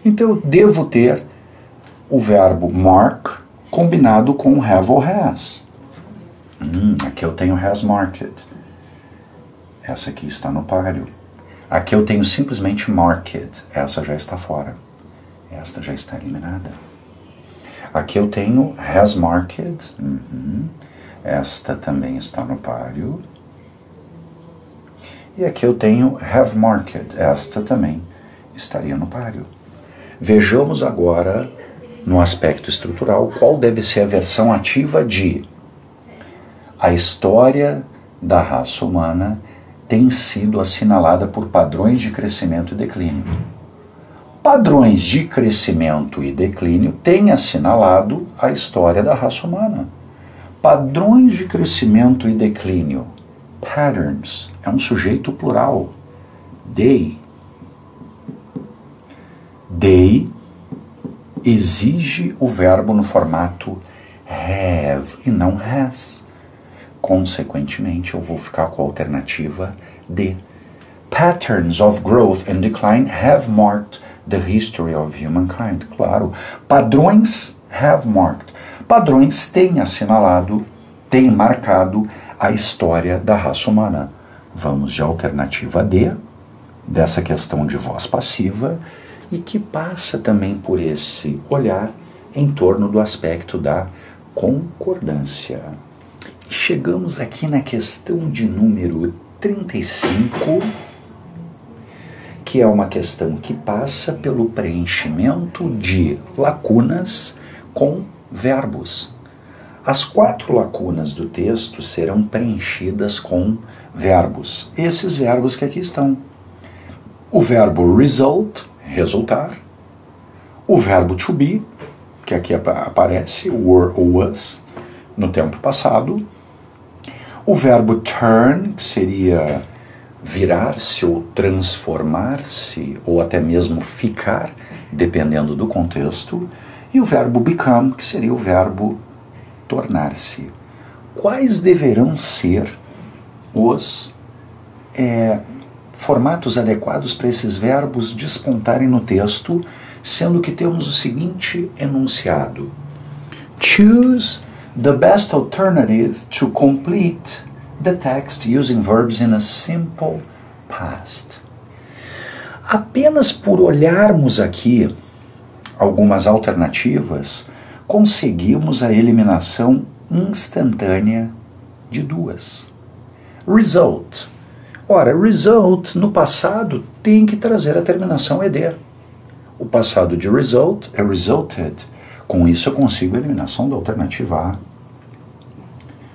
Então eu devo ter o verbo mark combinado com have ou has. Aqui eu tenho has marked. Essa aqui está no páreo. Aqui eu tenho simplesmente marked. Essa já está fora. Esta já está eliminada. Aqui eu tenho has marked. Esta também está no páreo. E aqui eu tenho have marked. Esta também estaria no páreo. Vejamos agora, no aspecto estrutural, qual deve ser a versão ativa de a história da raça humana tem sido assinalada por padrões de crescimento e declínio. Padrões de crescimento e declínio têm assinalado a história da raça humana. Padrões de crescimento e declínio, patterns, é um sujeito plural. They exige o verbo no formato have e não has. Consequentemente, eu vou ficar com a alternativa de. Patterns of growth and decline have marked the history of humankind. Claro, padrões have marked. Padrões têm assinalado, têm marcado a história da raça humana. Vamos de alternativa D. dessa questão de voz passiva e que passa também por esse olhar em torno do aspecto da concordância. Chegamos aqui na questão de número 35, que é uma questão que passa pelo preenchimento de lacunas com verbos. As 4 lacunas do texto serão preenchidas com verbos. Esses verbos que aqui estão. O verbo result, resultar. O verbo to be, que aqui aparece, were ou was, no tempo passado. O verbo turn, que seria virar-se ou transformar-se, ou até mesmo ficar, dependendo do contexto. E o verbo become, que seria o verbo tornar-se. Quais deverão ser os formatos adequados para esses verbos despontarem no texto, sendo que temos o seguinte enunciado: Choose the best alternative to complete the text using verbs in a simple past. Apenas por olharmos aqui algumas alternativas, conseguimos a eliminação instantânea de 2. Result. Ora, result no passado tem que trazer a terminação ed. O passado de result é resulted. Com isso eu consigo a eliminação da alternativa A.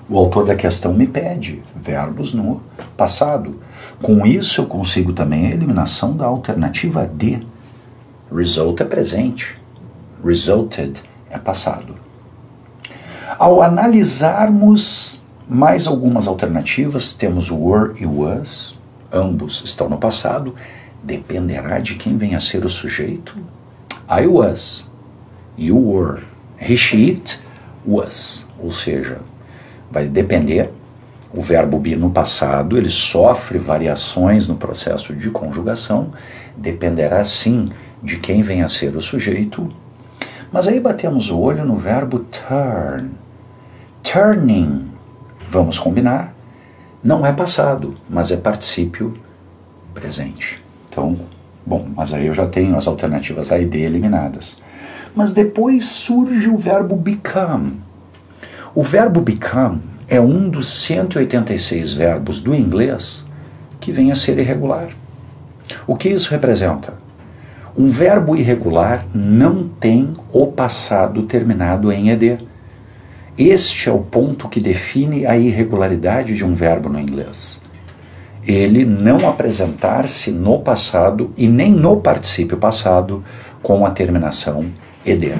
O autor da questão me pede verbos no passado. Com isso eu consigo também a eliminação da alternativa D. Result é presente. Resulted é passado. Ao analisarmos mais algumas alternativas, temos o were e o was, ambos estão no passado, dependerá de quem venha a ser o sujeito. I was, you were, he, she, it, was, ou seja, vai depender. O verbo be no passado, ele sofre variações no processo de conjugação, dependerá sim de quem venha a ser o sujeito. Mas aí batemos o olho no verbo turn. Turning, vamos combinar, não é passado, mas é particípio presente. Então, bom, mas aí eu já tenho as alternativas A e D eliminadas. Mas depois surge o verbo become. O verbo become é um dos 186 verbos do inglês que vem a ser irregular. O que isso representa? Um verbo irregular não tem o passado terminado em ed. Este é o ponto que define a irregularidade de um verbo no inglês. Ele não apresentar-se no passado e nem no particípio passado com a terminação ed.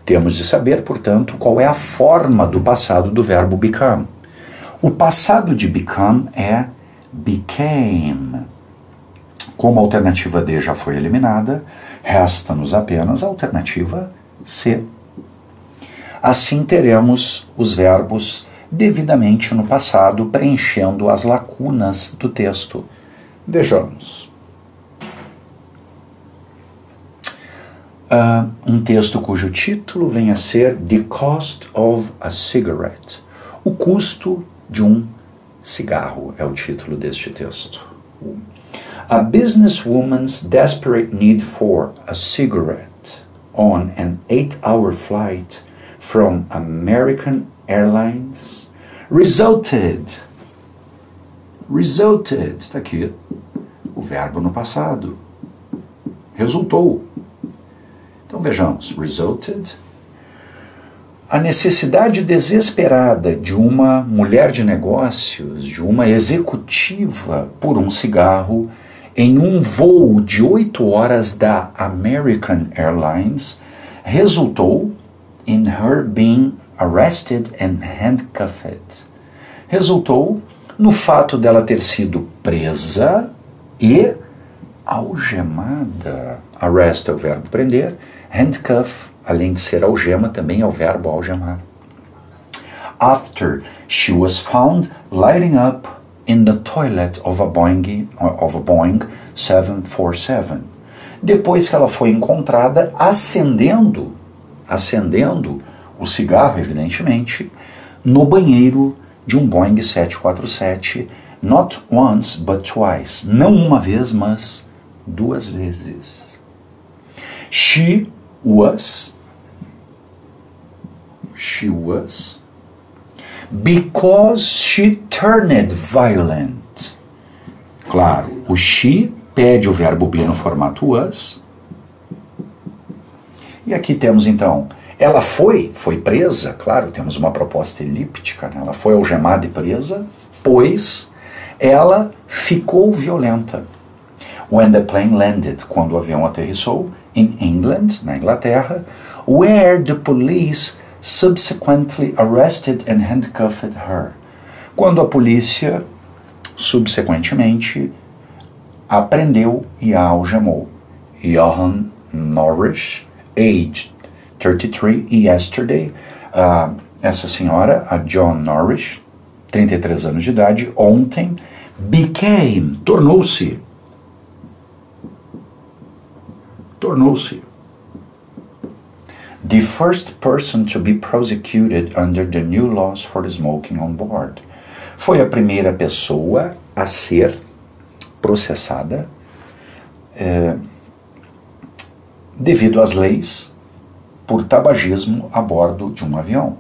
Temos de saber, portanto, qual é a forma do passado do verbo become. O passado de become é became. Como a alternativa D já foi eliminada, resta-nos apenas a alternativa C. Assim teremos os verbos devidamente no passado, preenchendo as lacunas do texto. Vejamos. Um texto cujo título vem a ser The Cost of a Cigarette. O custo de um cigarro é o título deste texto. A businesswoman's desperate need for a cigarette on an 8-hour flight from American Airlines resulted, está aqui o verbo no passado, resultou. Então vejamos, resulted. A necessidade desesperada de uma mulher de negócios, de uma executiva por um cigarro, em um voo de 8 horas da American Airlines, resultou in her being arrested and handcuffed. Resultou no fato dela ter sido presa e algemada. Arrest é o verbo prender, handcuff, além de ser algema, também é o verbo algemar. After she was found lighting up in the toilet of a Boeing 747. Depois que ela foi encontrada acendendo o cigarro, evidentemente, no banheiro de um Boeing 747 Not once, but twice. Não uma vez, mas duas vezes. She was because she turned violent. Claro, o she pede o verbo be no formato was. E aqui temos então, ela foi presa, claro, temos uma proposta elíptica, né? Ela foi algemada e presa, pois ela ficou violenta. When the plane landed, quando o avião aterrissou, in England, na Inglaterra, where the police subsequently arrested and handcuffed her. Quando a polícia, subsequentemente, a prendeu e a algemou. Johan Norris, aged 33, yesterday, essa senhora, a John Norris, 33 anos de idade, ontem, became, tornou-se the first person to be prosecuted under the new laws for smoking on board. Foi a primeira pessoa a ser processada devido às leis por tabagismo a bordo de um avião.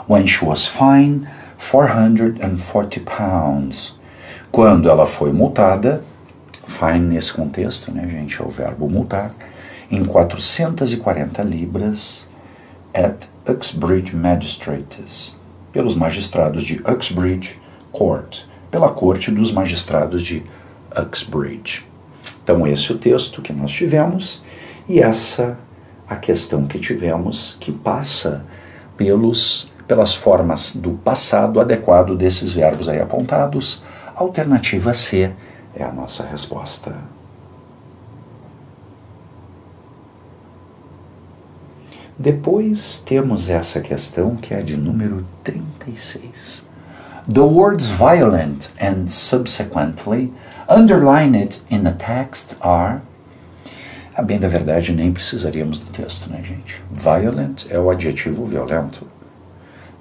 When she was fined 440 pounds. Quando ela foi multada, fine nesse contexto, né, gente, é o verbo multar, em 440 libras at Uxbridge Magistrates, pelos magistrados de Uxbridge Court, pela corte dos magistrados de Uxbridge. Então esse é o texto que nós tivemos e essa a questão que tivemos, que passa pelas formas do passado adequado desses verbos aí apontados. Alternativa C é a nossa resposta. Depois temos essa questão que é de número 36. The words violent and subsequently underlined in the text are... A bem da verdade, nem precisaríamos do texto, né, gente? Violent é o adjetivo violento.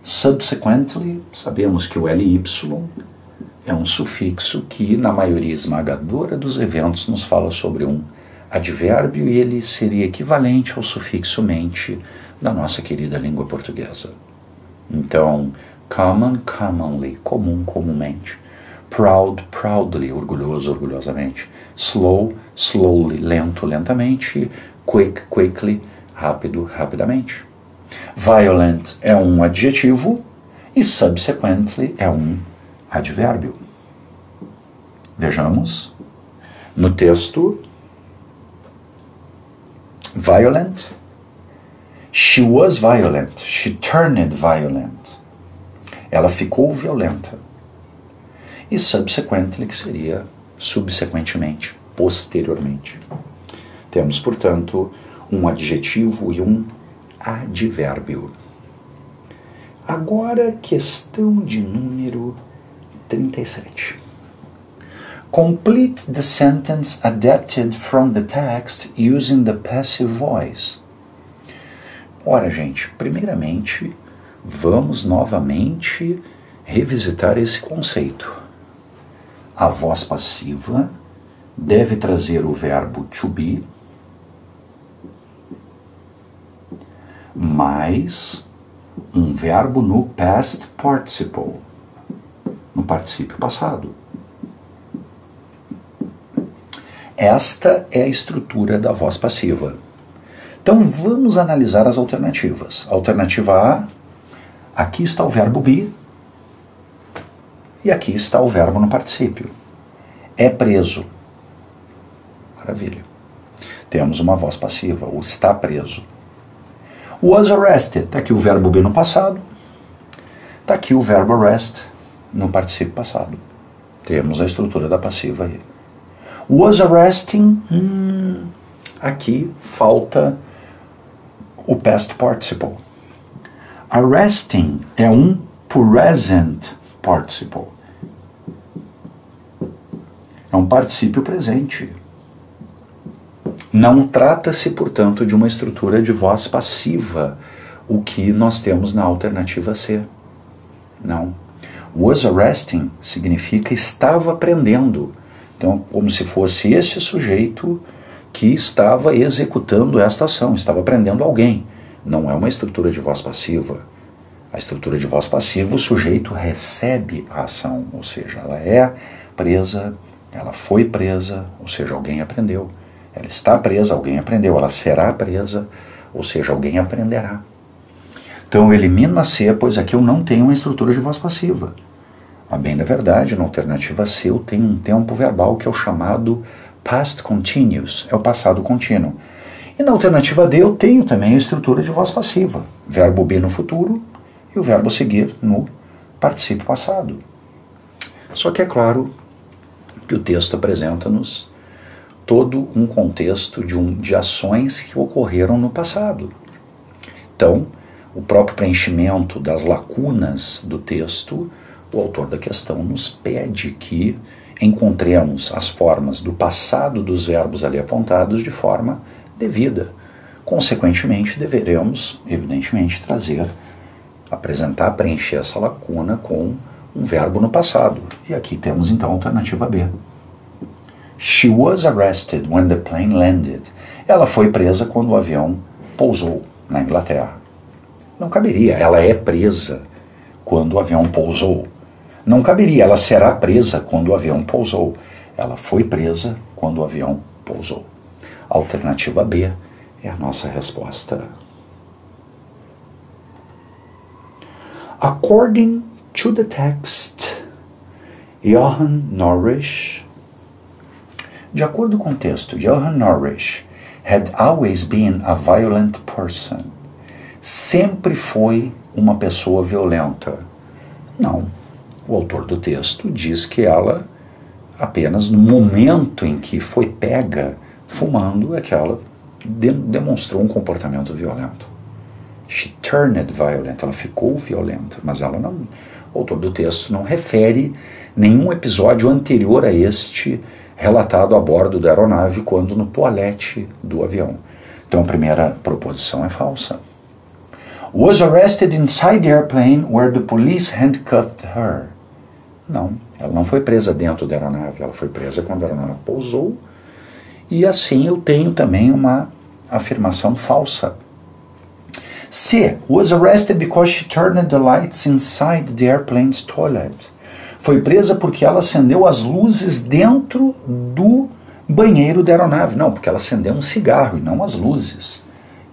Subsequently, sabemos que o ly é um sufixo que, na maioria esmagadora dos eventos, nos fala sobre um advérbio e ele seria equivalente ao sufixo mente da nossa querida língua portuguesa. Então, common, commonly, comum, comumente. Proud, proudly, orgulhoso, orgulhosamente. Slow, slowly, lento, lentamente. Quick, quickly, rápido, rapidamente. Violent é um adjetivo e subsequently é um advérbio. Vejamos. No texto, violent. She was violent. She turned violent. Ela ficou violenta. E subsequently, que seria subsequentemente, posteriormente. Temos, portanto, um adjetivo e um advérbio. Agora, questão de número 37. Complete the sentence adapted from the text using the passive voice. Ora, gente, primeiramente, vamos novamente revisitar esse conceito. A voz passiva deve trazer o verbo to be mais um verbo no past participle, no particípio passado. Esta é a estrutura da voz passiva. Então vamos analisar as alternativas. Alternativa A, aqui está o verbo be e aqui está o verbo no particípio. É preso. Maravilha. Temos uma voz passiva, o está preso. Was arrested, está aqui o verbo be no passado, está aqui o verbo arrest no particípio passado. Temos a estrutura da passiva aí. Was arresting, aqui falta o past participle. Arresting é um present participle. É um particípio presente. Não trata-se, portanto, de uma estrutura de voz passiva, o que nós temos na alternativa C. Não. Was arresting significa estava aprendendo. Então, como se fosse esse sujeito que estava executando esta ação, estava aprendendo alguém. Não é uma estrutura de voz passiva. A estrutura de voz passiva, o sujeito recebe a ação, ou seja, ela é presa, ela foi presa, ou seja, alguém aprendeu. Ela está presa, alguém aprendeu. Ela será presa, ou seja, alguém aprenderá. Então eu elimino a C, pois aqui eu não tenho uma estrutura de voz passiva. A bem da verdade, na alternativa C, eu tenho um tempo verbal que é o chamado past continuous, é o passado contínuo. E na alternativa D eu tenho também a estrutura de voz passiva, verbo be no futuro e o verbo seguir no particípio passado. Só que é claro que o texto apresenta-nos todo um contexto de ações que ocorreram no passado. Então, o próprio preenchimento das lacunas do texto, o autor da questão nos pede que encontremos as formas do passado dos verbos ali apontados de forma devida. Consequentemente, deveremos, evidentemente, apresentar, preencher essa lacuna com um verbo no passado. E aqui temos então a alternativa B. She was arrested when the plane landed. Ela foi presa quando o avião pousou na Inglaterra. Não caberia, ela é presa quando o avião pousou. Não caberia, ela será presa quando o avião pousou. Ela foi presa quando o avião pousou. A alternativa B é a nossa resposta. According to the text, Johan Norris, de acordo com o texto, Johan Norris had always been a violent person. Sempre foi uma pessoa violenta. Não. O autor do texto diz que ela, apenas no momento em que foi pega fumando, é que ela demonstrou um comportamento violento. She turned violent, ela ficou violenta, mas ela não. O autor do texto não refere nenhum episódio anterior a este relatado a bordo da aeronave, quando no toalete do avião. Então a primeira proposição é falsa. Was arrested inside the airplane where the police handcuffed her. Não, ela não foi presa dentro da aeronave, ela foi presa quando a aeronave pousou. E assim eu tenho também uma afirmação falsa. C. Was arrested because she turned the lights inside the airplane's toilet. Foi presa porque ela acendeu as luzes dentro do banheiro da aeronave. Não, porque ela acendeu um cigarro e não as luzes.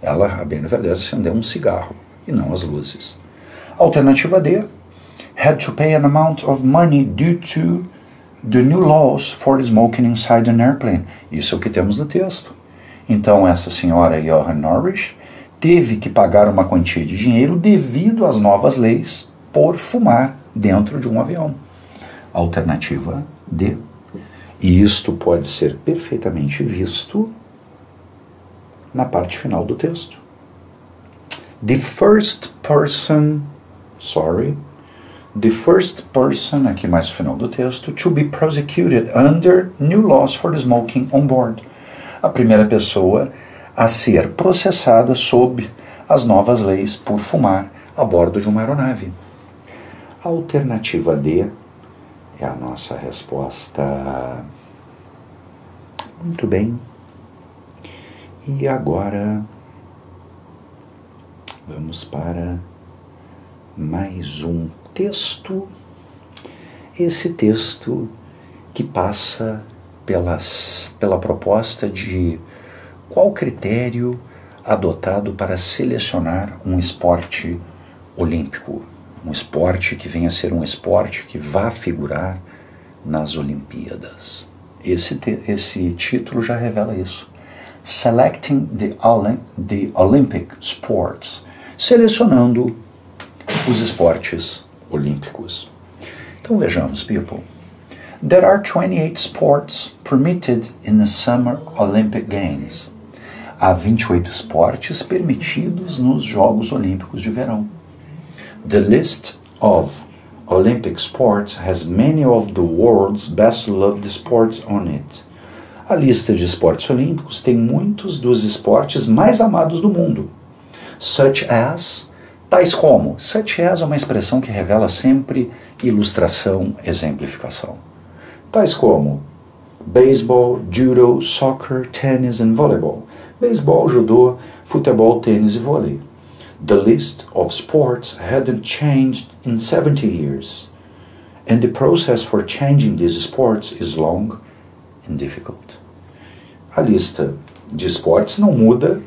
Ela, a bem na verdade, acendeu um cigarro e não as luzes. Alternativa D. Had to pay an amount of money due to the new laws for smoking inside an airplane. Isso é o que temos no texto. Então essa senhora Johan Norris teve que pagar uma quantia de dinheiro devido às novas leis por fumar dentro de um avião. Alternativa D. E isto pode ser perfeitamente visto na parte final do texto. The first person, aqui mais no final do texto, to be prosecuted under new laws for smoking on board. A primeira pessoa a ser processada sob as novas leis por fumar a bordo de uma aeronave. A alternativa D é a nossa resposta. Muito bem. E agora vamos para mais um texto. Esse texto que passa pela proposta de qual critério adotado para selecionar um esporte olímpico, um esporte que venha a ser um esporte que vá figurar nas Olimpíadas. Esse título já revela isso. Selecting the Olympic Sports, selecionando os esportes olímpicos. Então vejamos, people. There are 28 sports permitted in the Summer Olympic Games. Há 28 esportes permitidos nos Jogos Olímpicos de Verão. The list of Olympic sports has many of the world's best loved sports on it. A lista de esportes olímpicos tem muitos dos esportes mais amados do mundo, such as tais como, such as é uma expressão que revela sempre ilustração, exemplificação. Tais como beisebol, judo, soccer, tênis and volleyball. Beisebol, judô, futebol, tênis e vôlei. The list of sports hadn't changed in 70 years, and the process for changing these sports is long and difficult. A lista de esportes não muda,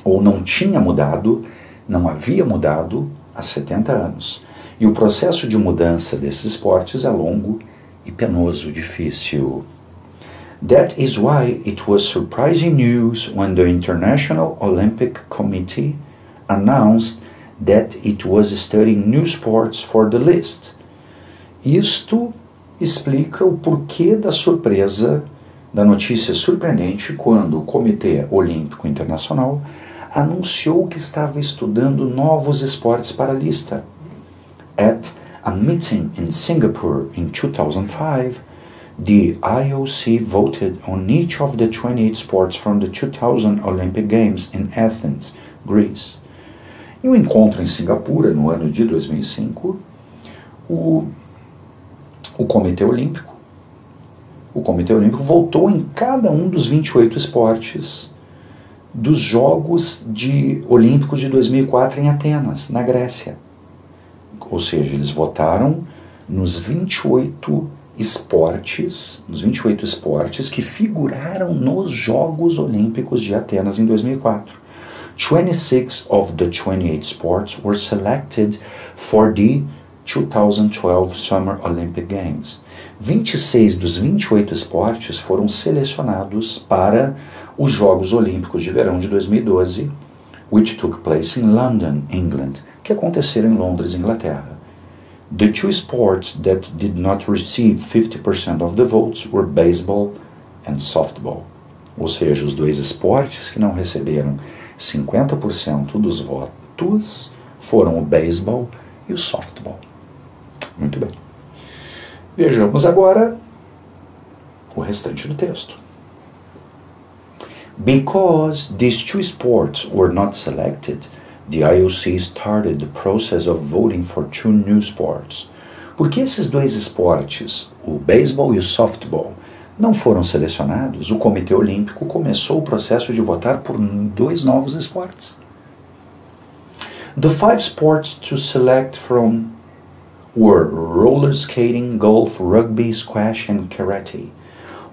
ou não tinha mudado, não havia mudado há 70 anos. E o processo de mudança desses esportes é longo e penoso, difícil. That is why it was surprising news when the International Olympic Committee announced that it was studying new sports for the list. Isto explica o porquê da surpresa, da notícia surpreendente, quando o Comitê Olímpico Internacional anunciou que estava estudando novos esportes para a lista. At a meeting in Singapore in 2005, the IOC voted on each of the 28 sports from the 2000 Olympic Games in Athens, Greece. Em um encontro em Singapura, no ano de 2005, o Comitê Olímpico votou em cada um dos 28 esportes dos Jogos Olímpicos de 2004 em Atenas, na Grécia. Ou seja, eles votaram nos 28 esportes que figuraram nos Jogos Olímpicos de Atenas em 2004. 26 of the 28 sports were selected for the 2012 Summer Olympic Games. 26 dos 28 esportes foram selecionados para os Jogos Olímpicos de Verão de 2012, which took place in London, England, que aconteceram em Londres, Inglaterra. The two sports that did not receive 50% of the votes were baseball and softball. Ou seja, os dois esportes que não receberam 50% dos votos foram o beisebol e o softball. Muito bem. Vejamos agora o restante do texto. Because these two sports were not selected, the IOC started the process of voting for two new sports. Porque esses dois esportes, o beisebol e o softball, não foram selecionados, o Comitê Olímpico começou o processo de votar por dois novos esportes. The 5 sports to select from were roller skating, golf, rugby, squash and karate.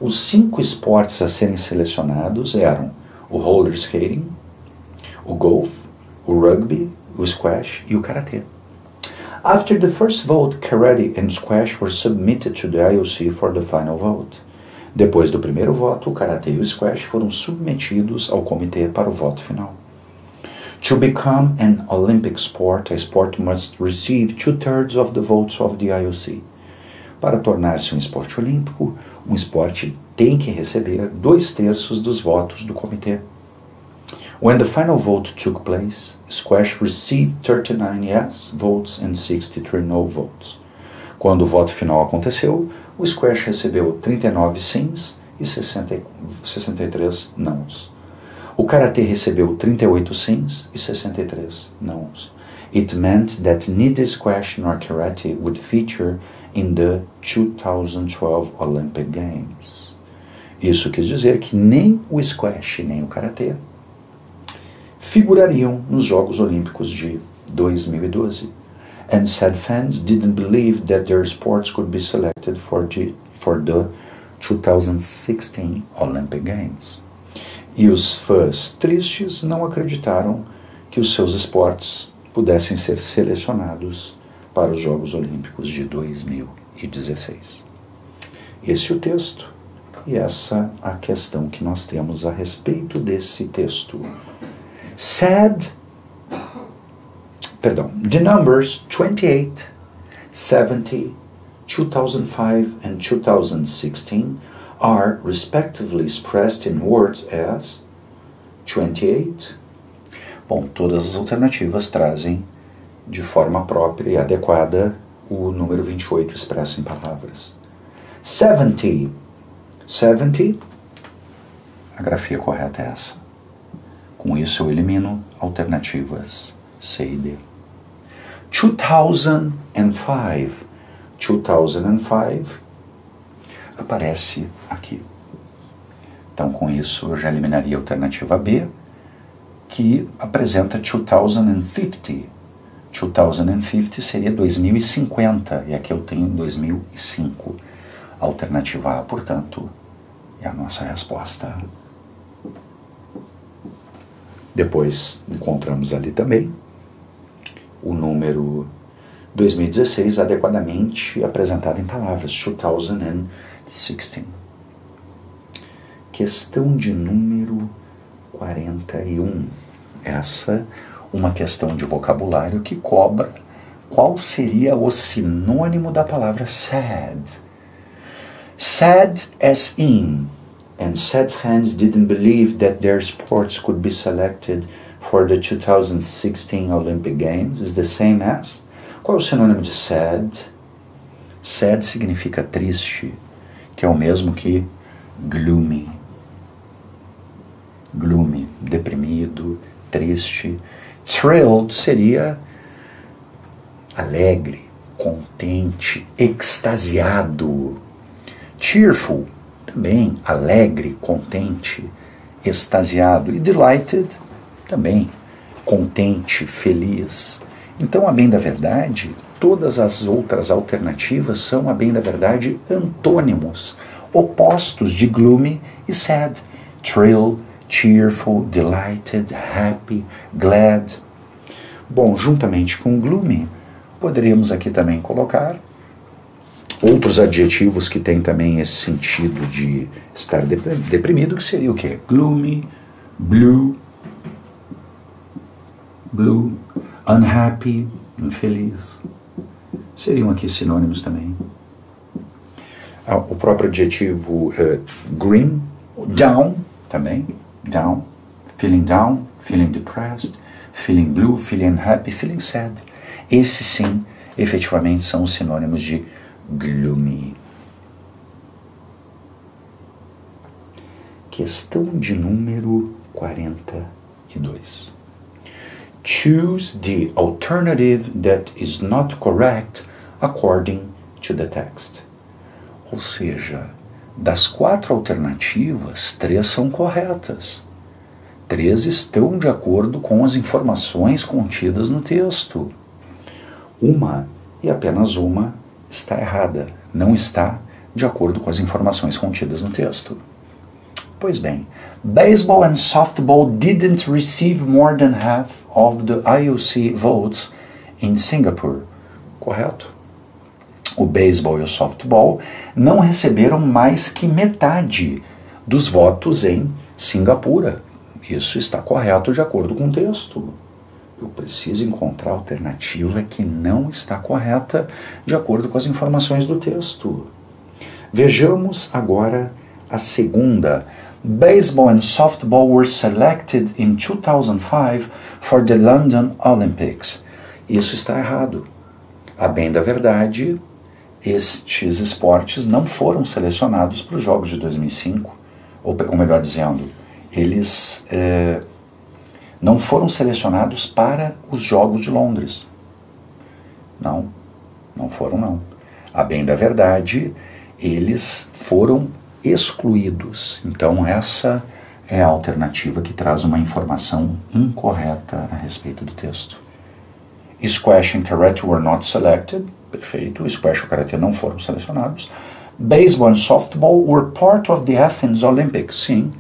Os 5 esportes a serem selecionados eram o roller skating, o golf, o rugby, o squash e o karatê. After the first vote, karate and squash were submitted to the IOC for the final vote. Depois do primeiro voto, o karatê e o squash foram submetidos ao comitê para o voto final. To become an Olympic sport, a sport must receive 2/3 of the votes of the IOC. Para tornar-se um esporte olímpico, um esporte tem que receber 2/3 dos votos do comitê. When the final vote took place, squash received 39 yes votes and 63 no votes. Quando o voto final aconteceu, o squash recebeu 39 sims e 63 nãos. O karatê recebeu 38 sims e 63 nãos. It meant that neither squash nor karate would feature in the 2012 Olympic Games. Isso quis dizer que nem o squash nem o karatê figurariam nos Jogos Olímpicos de 2012. And said fans didn't believe that their sports could be selected for the 2016 Olympic Games. E os fãs tristes não acreditaram que os seus esportes pudessem ser selecionados para os Jogos Olímpicos de 2016. Esse é o texto e essa a questão que nós temos a respeito desse texto. The numbers 28, 70, 2005 and 2016 are respectively expressed in words as 28. Bom, todas as alternativas trazem de forma própria e adequada o número 28 expresso em palavras. 70. 70, a grafia correta é essa. Com isso eu elimino alternativas C e D. 2005. 2005 aparece aqui. Então, com isso, eu já eliminaria a alternativa B, que apresenta 2050. 2050 seria 2050, e aqui eu tenho 2005. Alternativa A, portanto, é a nossa resposta. Depois encontramos ali também o número 2016 adequadamente apresentado em palavras, 2016. Questão de número 41. Essa, uma questão de vocabulário que cobra qual seria o sinônimo da palavra sad. Sad as in, and sad fans didn't believe that their sports could be selected for the 2016 Olympic Games is the same as. Qual é o sinônimo de sad? Sad significa triste, que é o mesmo que gloomy. Gloomy, deprimido, triste. Thrilled seria alegre, contente, extasiado. Cheerful, também alegre, contente, extasiado. E delighted, também contente, feliz. Então, a bem da verdade, todas as outras alternativas são, a bem da verdade, antônimos, opostos de gloomy e sad. Thrilled, cheerful, delighted, happy, glad. Bom, juntamente com gloomy, poderíamos aqui também colocar outros adjetivos que têm também esse sentido de estar deprimido, que seria o quê? Gloomy, blue, unhappy, infeliz. Seriam aqui sinônimos também. O próprio adjetivo grim, down, também. Down, feeling depressed, feeling blue, feeling unhappy, feeling sad. Esses sim, efetivamente, são os sinônimos de gloomy. Questão de número 42. Choose the alternative that is not correct according to the text. Ou seja, das 4 alternativas, 3 são corretas. 3 estão de acordo com as informações contidas no texto. Uma, e apenas uma, está errada. Não está de acordo com as informações contidas no texto. Pois bem, baseball and softball didn't receive more than half of the IOC votes in Singapore. Correto? O beisebol e o softball não receberam mais que metade dos votos em Singapura. Isso está correto de acordo com o texto. Eu preciso encontrar a alternativa que não está correta de acordo com as informações do texto. Vejamos agora a segunda. Baseball and softball were selected in 2005 for the London Olympics. Isso está errado. A bem da verdade, estes esportes não foram selecionados para os Jogos de 2005, ou melhor dizendo, eles não foram selecionados para os Jogos de Londres. Não foram não. A bem da verdade, eles foram excluídos. Então essa é a alternativa que traz uma informação incorreta a respeito do texto. Squash and Karate were not selected. Perfeito, squash e karatê não foram selecionados. Baseball and softball were part of the Athens Olympics. Sim,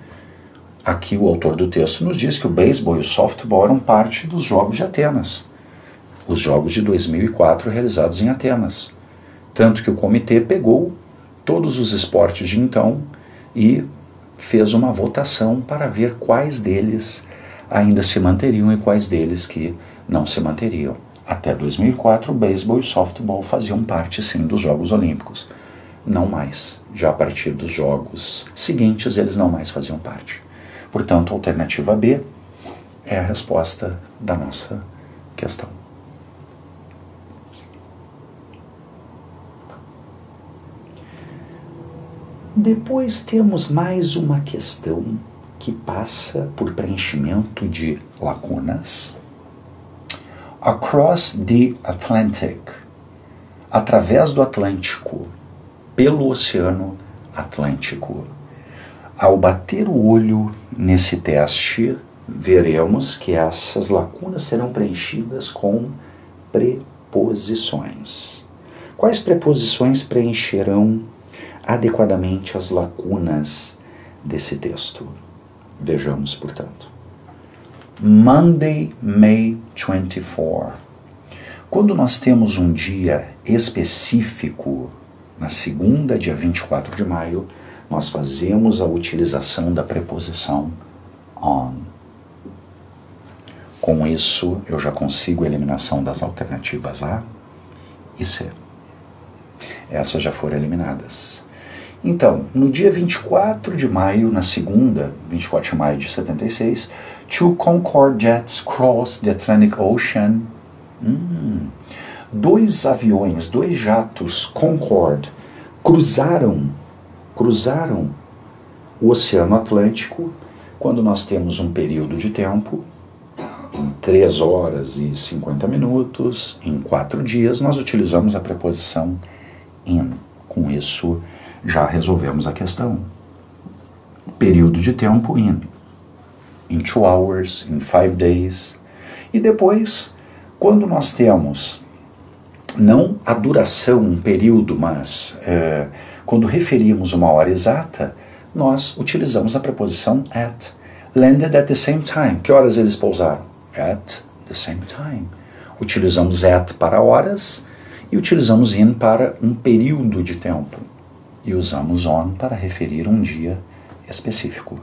aqui o autor do texto nos diz que o beisebol e o softball eram parte dos Jogos de Atenas. Os Jogos de 2004 realizados em Atenas. Tanto que o comitê pegou todos os esportes de então e fez uma votação para ver quais deles ainda se manteriam e quais deles que não se manteriam. Até 2004, o beisebol e o softball faziam parte, sim, dos Jogos Olímpicos. Não mais. Já a partir dos Jogos seguintes, eles não mais faziam parte. Portanto, a alternativa B é a resposta da nossa questão. Depois temos mais uma questão que passa por preenchimento de lacunas. Across the Atlantic, através do Atlântico, pelo Oceano Atlântico. Ao bater o olho nesse teste, veremos que essas lacunas serão preenchidas com preposições. Quais preposições preencherão adequadamente as lacunas desse texto? Vejamos, portanto. Monday, May 24. Quando nós temos um dia específico, na segunda, dia 24 de maio, nós fazemos a utilização da preposição on. Com isso, eu já consigo a eliminação das alternativas A e C. Essas já foram eliminadas. Então, no dia 24 de maio, na segunda, 24 de maio de 76, two Concorde jets crossed the Atlantic Ocean. Dois aviões, dois jatos Concorde cruzaram o Oceano Atlântico quando nós temos um período de tempo, em 3 horas e 50 minutos, em 4 dias, nós utilizamos a preposição in. Com isso, já resolvemos a questão. Período de tempo in 2 hours, in 5 days. E depois, quando nós temos, não a duração, um período, mas quando referimos uma hora exata, nós utilizamos a preposição at. Landed at the same time. Que horas eles pousaram? At the same time. Utilizamos at para horas e utilizamos in para um período de tempo. E usamos on para referir um dia específico.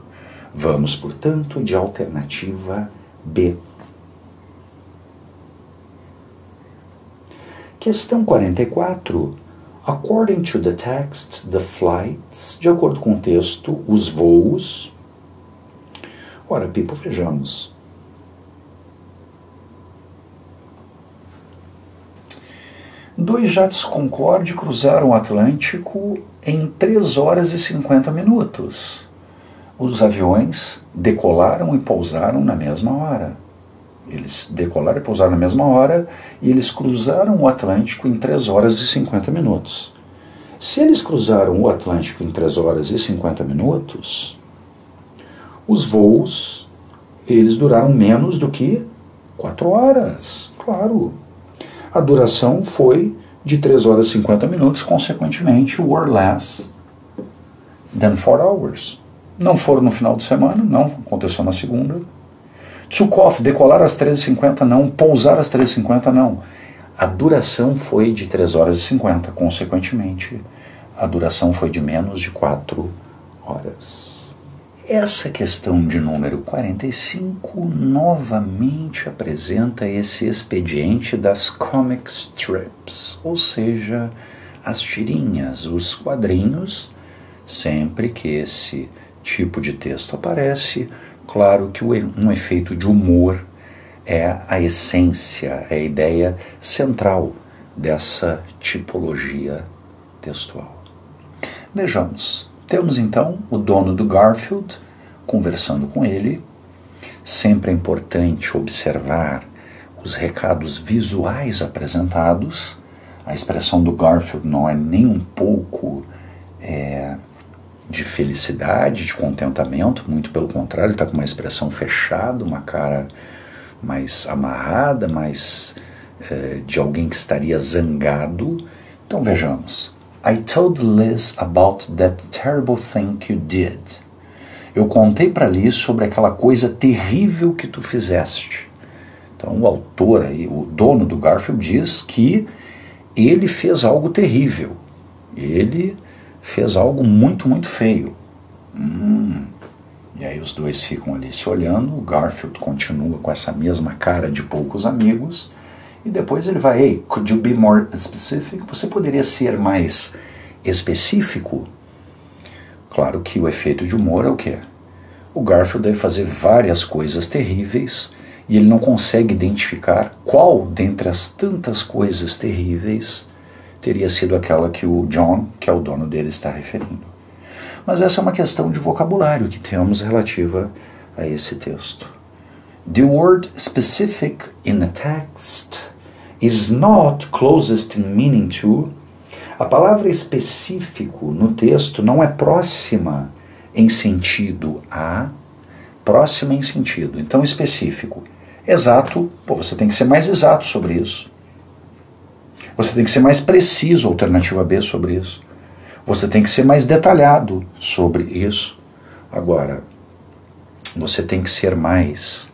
Vamos, portanto, de alternativa B. Questão 44. According to the text, the flights, de acordo com o texto, os voos. Ora, people, vejamos. Dois jatos Concorde cruzaram o Atlântico em 3 horas e 50 minutos. Os aviões decolaram e pousaram na mesma hora. Eles decolaram e pousaram na mesma hora e eles cruzaram o Atlântico em 3 horas e 50 minutos. Se eles cruzaram o Atlântico em 3 horas e 50 minutos, os voos, eles duraram menos do que 4 horas, claro. A duração foi de 3 horas e 50 minutos, consequentemente, were less than 4 hours. Não foram no final de semana, não, aconteceu na segunda. Took off, decolar às 13h50, não. Pousar às 13h50, não. A duração foi de 3 horas e 50, consequentemente, a duração foi de menos de 4 horas. Essa questão de número 45 novamente apresenta esse expediente das comic strips, ou seja, as tirinhas, os quadrinhos. Sempre que esse tipo de texto aparece, claro que um efeito de humor é a essência, é a ideia central dessa tipologia textual. Vejamos. Temos então o dono do Garfield conversando com ele. Sempre é importante observar os recados visuais apresentados. A expressão do Garfield não é nem um pouco de felicidade, de contentamento, muito pelo contrário, ele está com uma expressão fechada, uma cara mais amarrada, mais de alguém que estaria zangado. Então vejamos. I told Liz about that terrible thing you did. Eu contei para Liz sobre aquela coisa terrível que tu fizeste. Então o autor aí, o dono do Garfield, diz que ele fez algo terrível. Ele fez algo muito, muito feio. E aí os dois ficam ali se olhando, o Garfield continua com essa mesma cara de poucos amigos, e depois ele vai, hey, could you be more specific? Você poderia ser mais específico? Claro que o efeito de humor é o quê? O Garfield deve fazer várias coisas terríveis e ele não consegue identificar qual dentre as tantas coisas terríveis teria sido aquela que o John, que é o dono dele, está referindo. Mas essa é uma questão de vocabulário que temos relativa a esse texto. The word specific in a text is not closest in meaning to. A palavra específico no texto não é próxima em sentido a, próxima em sentido. Então, específico. Exato, pô, você tem que ser mais exato sobre isso. Você tem que ser mais preciso, alternativa B, sobre isso. Você tem que ser mais detalhado sobre isso. Agora, você tem que ser mais,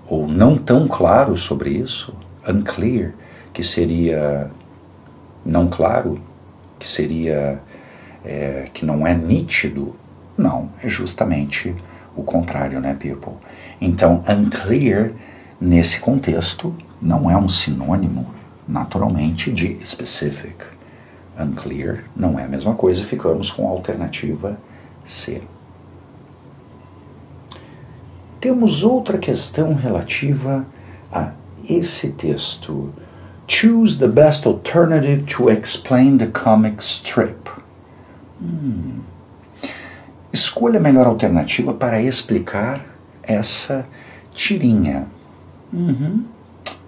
ou não tão claro sobre isso, unclear, que seria não claro, que seria que não é nítido. Não, é justamente o contrário, né, people? Então, unclear, nesse contexto, não é um sinônimo, naturalmente, de specific. Unclear não é a mesma coisa, ficamos com a alternativa C. Temos outra questão relativa a esse texto. Choose the best alternative to explain the comic strip. Escolha a melhor alternativa para explicar essa tirinha. O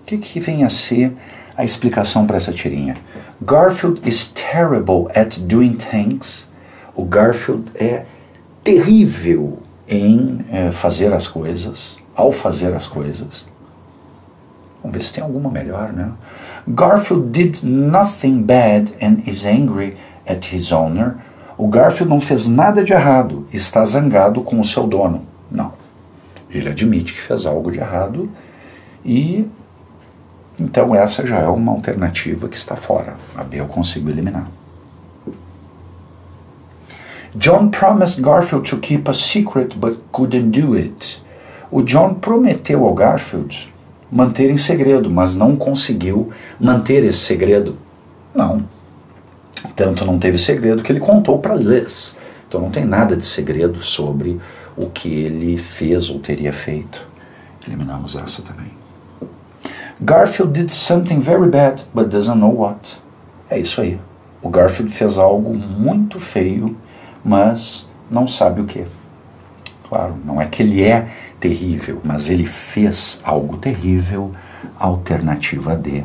que vem a ser a explicação para essa tirinha? Garfield is terrible at doing things. O Garfield é terrível em fazer as coisas, ao fazer as coisas. Vamos ver se tem alguma melhor, né? Garfield did nothing bad and is angry at his owner. O Garfield não fez nada de errado, está zangado com o seu dono. Não. Ele admite que fez algo de errado e então essa já é uma alternativa que está fora. A B eu consigo eliminar. John promised Garfield to keep a secret but couldn't do it. O John prometeu ao Garfield manter em segredo, mas não conseguiu manter esse segredo. Não. Tanto não teve segredo que ele contou para Liz. Então não tem nada de segredo sobre o que ele fez ou teria feito. Eliminamos essa também. Garfield did something very bad, but doesn't know what. É isso aí. O Garfield fez algo muito feio, mas não sabe o que. Claro, não é que ele é terrível, mas ele fez algo terrível. A alternativa D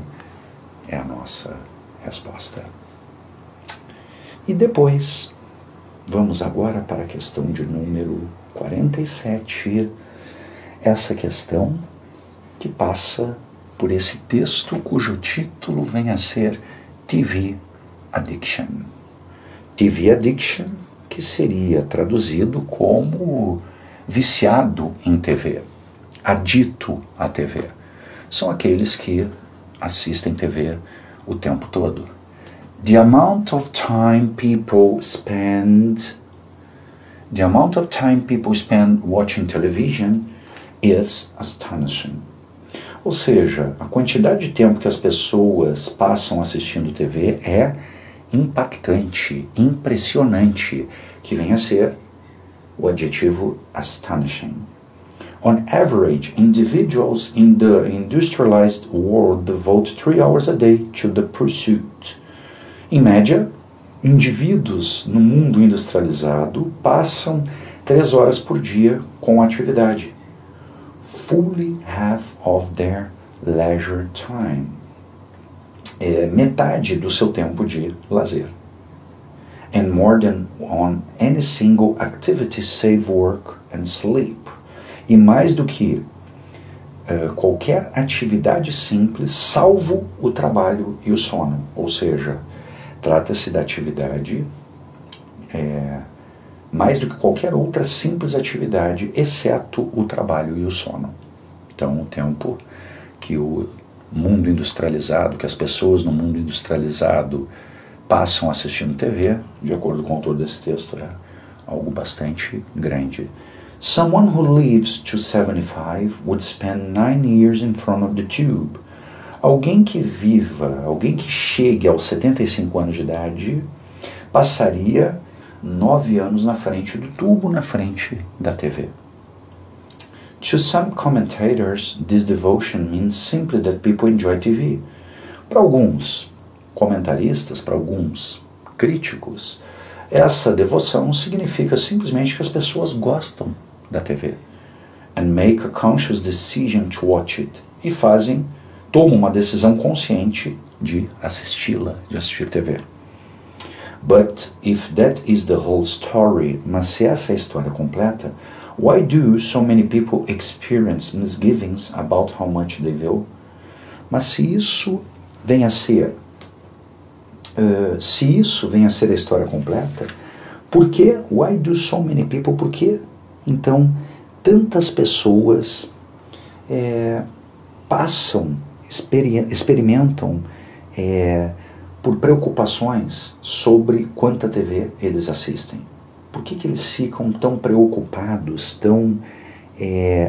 é a nossa resposta. E depois, vamos agora para a questão de número 47. Essa questão que passa por esse texto cujo título vem a ser TV Addiction. TV Addiction, que seria traduzido como viciado em TV, adito à TV. São aqueles que assistem TV o tempo todo. The amount of time people spend watching television is astonishing. Ou seja, a quantidade de tempo que as pessoas passam assistindo TV é impactante, impressionante, que vem a ser o adjetivo astonishing. On average, individuals in the industrialized world devote 3 hours a day to the pursuit. Em média, indivíduos no mundo industrializado passam 3 horas por dia com a atividade. Fully half of their leisure time. Metade do seu tempo de lazer. And more than on any single activity save work and sleep. E mais do que qualquer atividade simples, salvo o trabalho e o sono. Ou seja, trata-se da atividade mais do que qualquer outra simples atividade, exceto o trabalho e o sono. Então, o tempo que o mundo industrializado, que as pessoas no mundo industrializado passam assistindo TV, de acordo com o autor desse texto, é algo bastante grande. Someone who lives to 75 would spend 9 years in front of the tube. Alguém que chegue aos 75 anos de idade, passaria 9 anos na frente do tubo, na frente da TV. To some commentators, this devotion means simply that people enjoy TV. Para alguns comentaristas, para alguns críticos, essa devoção significa simplesmente que as pessoas gostam da TV. and make a conscious decision to watch it. E tomam uma decisão consciente de assisti-la, de assistir TV. But if that is the whole story, mas se essa é a história completa, why do so many people experience misgivings about how much they will? Mas se isso vem a ser a história completa, por que, why do so many people, por que então tantas pessoas experimentam por preocupações sobre quanta TV eles assistem? Por que eles ficam tão preocupados, tão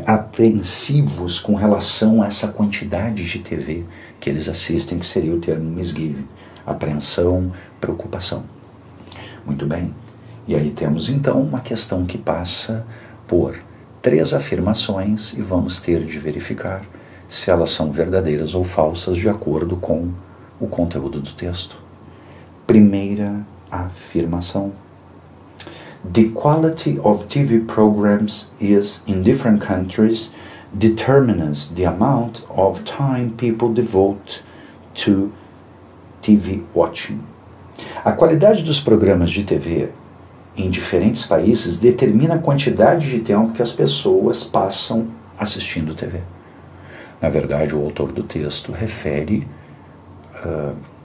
apreensivos com relação a essa quantidade de TV que eles assistem, que seria o termo misgiving? Apreensão, preocupação. Muito bem. E aí temos então uma questão que passa por 3 afirmações e vamos ter de verificar se elas são verdadeiras ou falsas de acordo com o conteúdo do texto. Primeira afirmação. The quality of TV programs is, in different countries, determines the amount of time people devote to TV watching. A qualidade dos programas de TV em diferentes países determina a quantidade de tempo que as pessoas passam assistindo TV. Na verdade, o autor do texto refere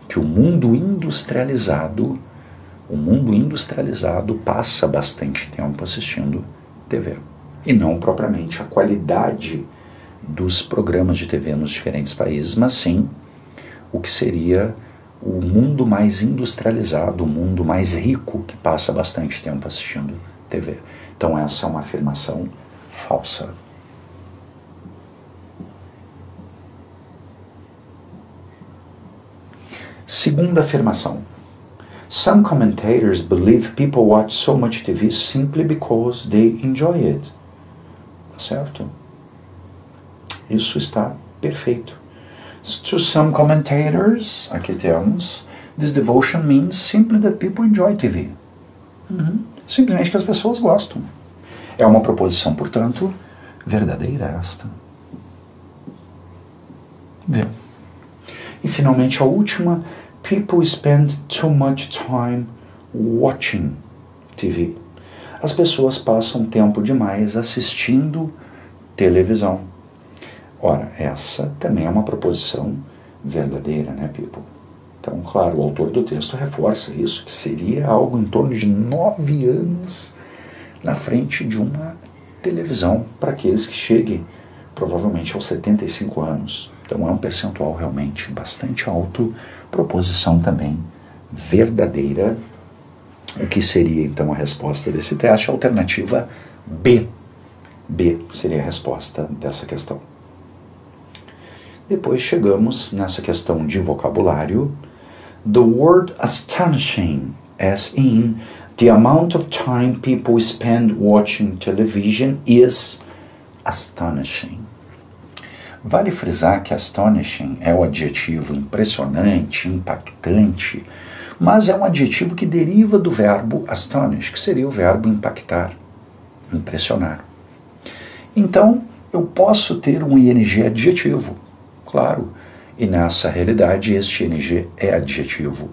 que o mundo industrializado passa bastante tempo assistindo TV. E não propriamente a qualidade dos programas de TV nos diferentes países, mas sim o que seria o mundo mais industrializado, o mundo mais rico, que passa bastante tempo assistindo TV. Então essa é uma afirmação falsa. Segunda afirmação. Some commentators believe people watch so much TV simply because they enjoy it. Certo? Isso está perfeito. To some commentators, aqui temos, this devotion means simply that people enjoy TV. Simplesmente que as pessoas gostam. É uma proposição, portanto, verdadeira esta. Vê. E finalmente a última, people spend too much time watching TV. As pessoas passam tempo demais assistindo televisão. Ora, essa também é uma proposição verdadeira, né, people? Então, claro, o autor do texto reforça isso, que seria algo em torno de 9 anos na frente de uma televisão para aqueles que cheguem provavelmente aos 75 anos. Então é um percentual realmente bastante alto, proposição também verdadeira. O que seria então a resposta desse teste? Alternativa B. B seria a resposta dessa questão. Depois chegamos nessa questão de vocabulário. The word astonishing, as in the amount of time people spend watching television, is astonishing. Vale frisar que astonishing é o adjetivo impressionante, impactante, mas é um adjetivo que deriva do verbo astonish, que seria o verbo impactar, impressionar. Então, eu posso ter um ing adjetivo, claro, e nessa realidade este ing é adjetivo.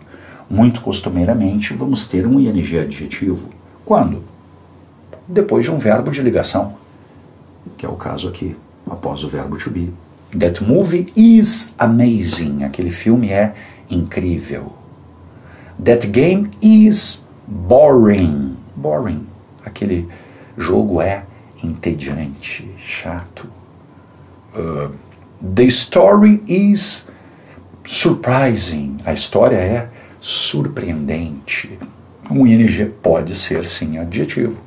Muito costumeiramente vamos ter um ing adjetivo. Quando? Depois de um verbo de ligação, que é o caso aqui, após o verbo to be. That movie is amazing. Aquele filme é incrível. That game is boring. Boring. Aquele jogo é entediante, chato. The story is surprising. A história é surpreendente. Um ing pode ser sim adjetivo.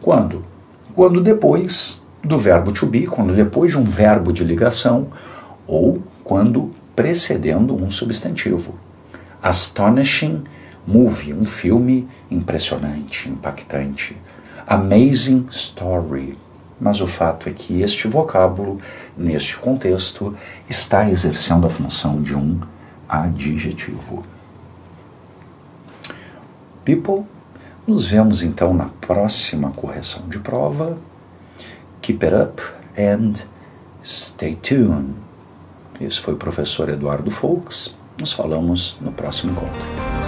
Quando? Quando depois do verbo to be, quando depois de um verbo de ligação, ou quando precedendo um substantivo. Astonishing movie, um filme impressionante, impactante. Amazing story. Mas o fato é que este vocábulo, neste contexto, está exercendo a função de um adjetivo. People, nos vemos então na próxima correção de prova. Keep it up and stay tuned. Esse foi o professor Eduardo Folks. Nos falamos no próximo encontro.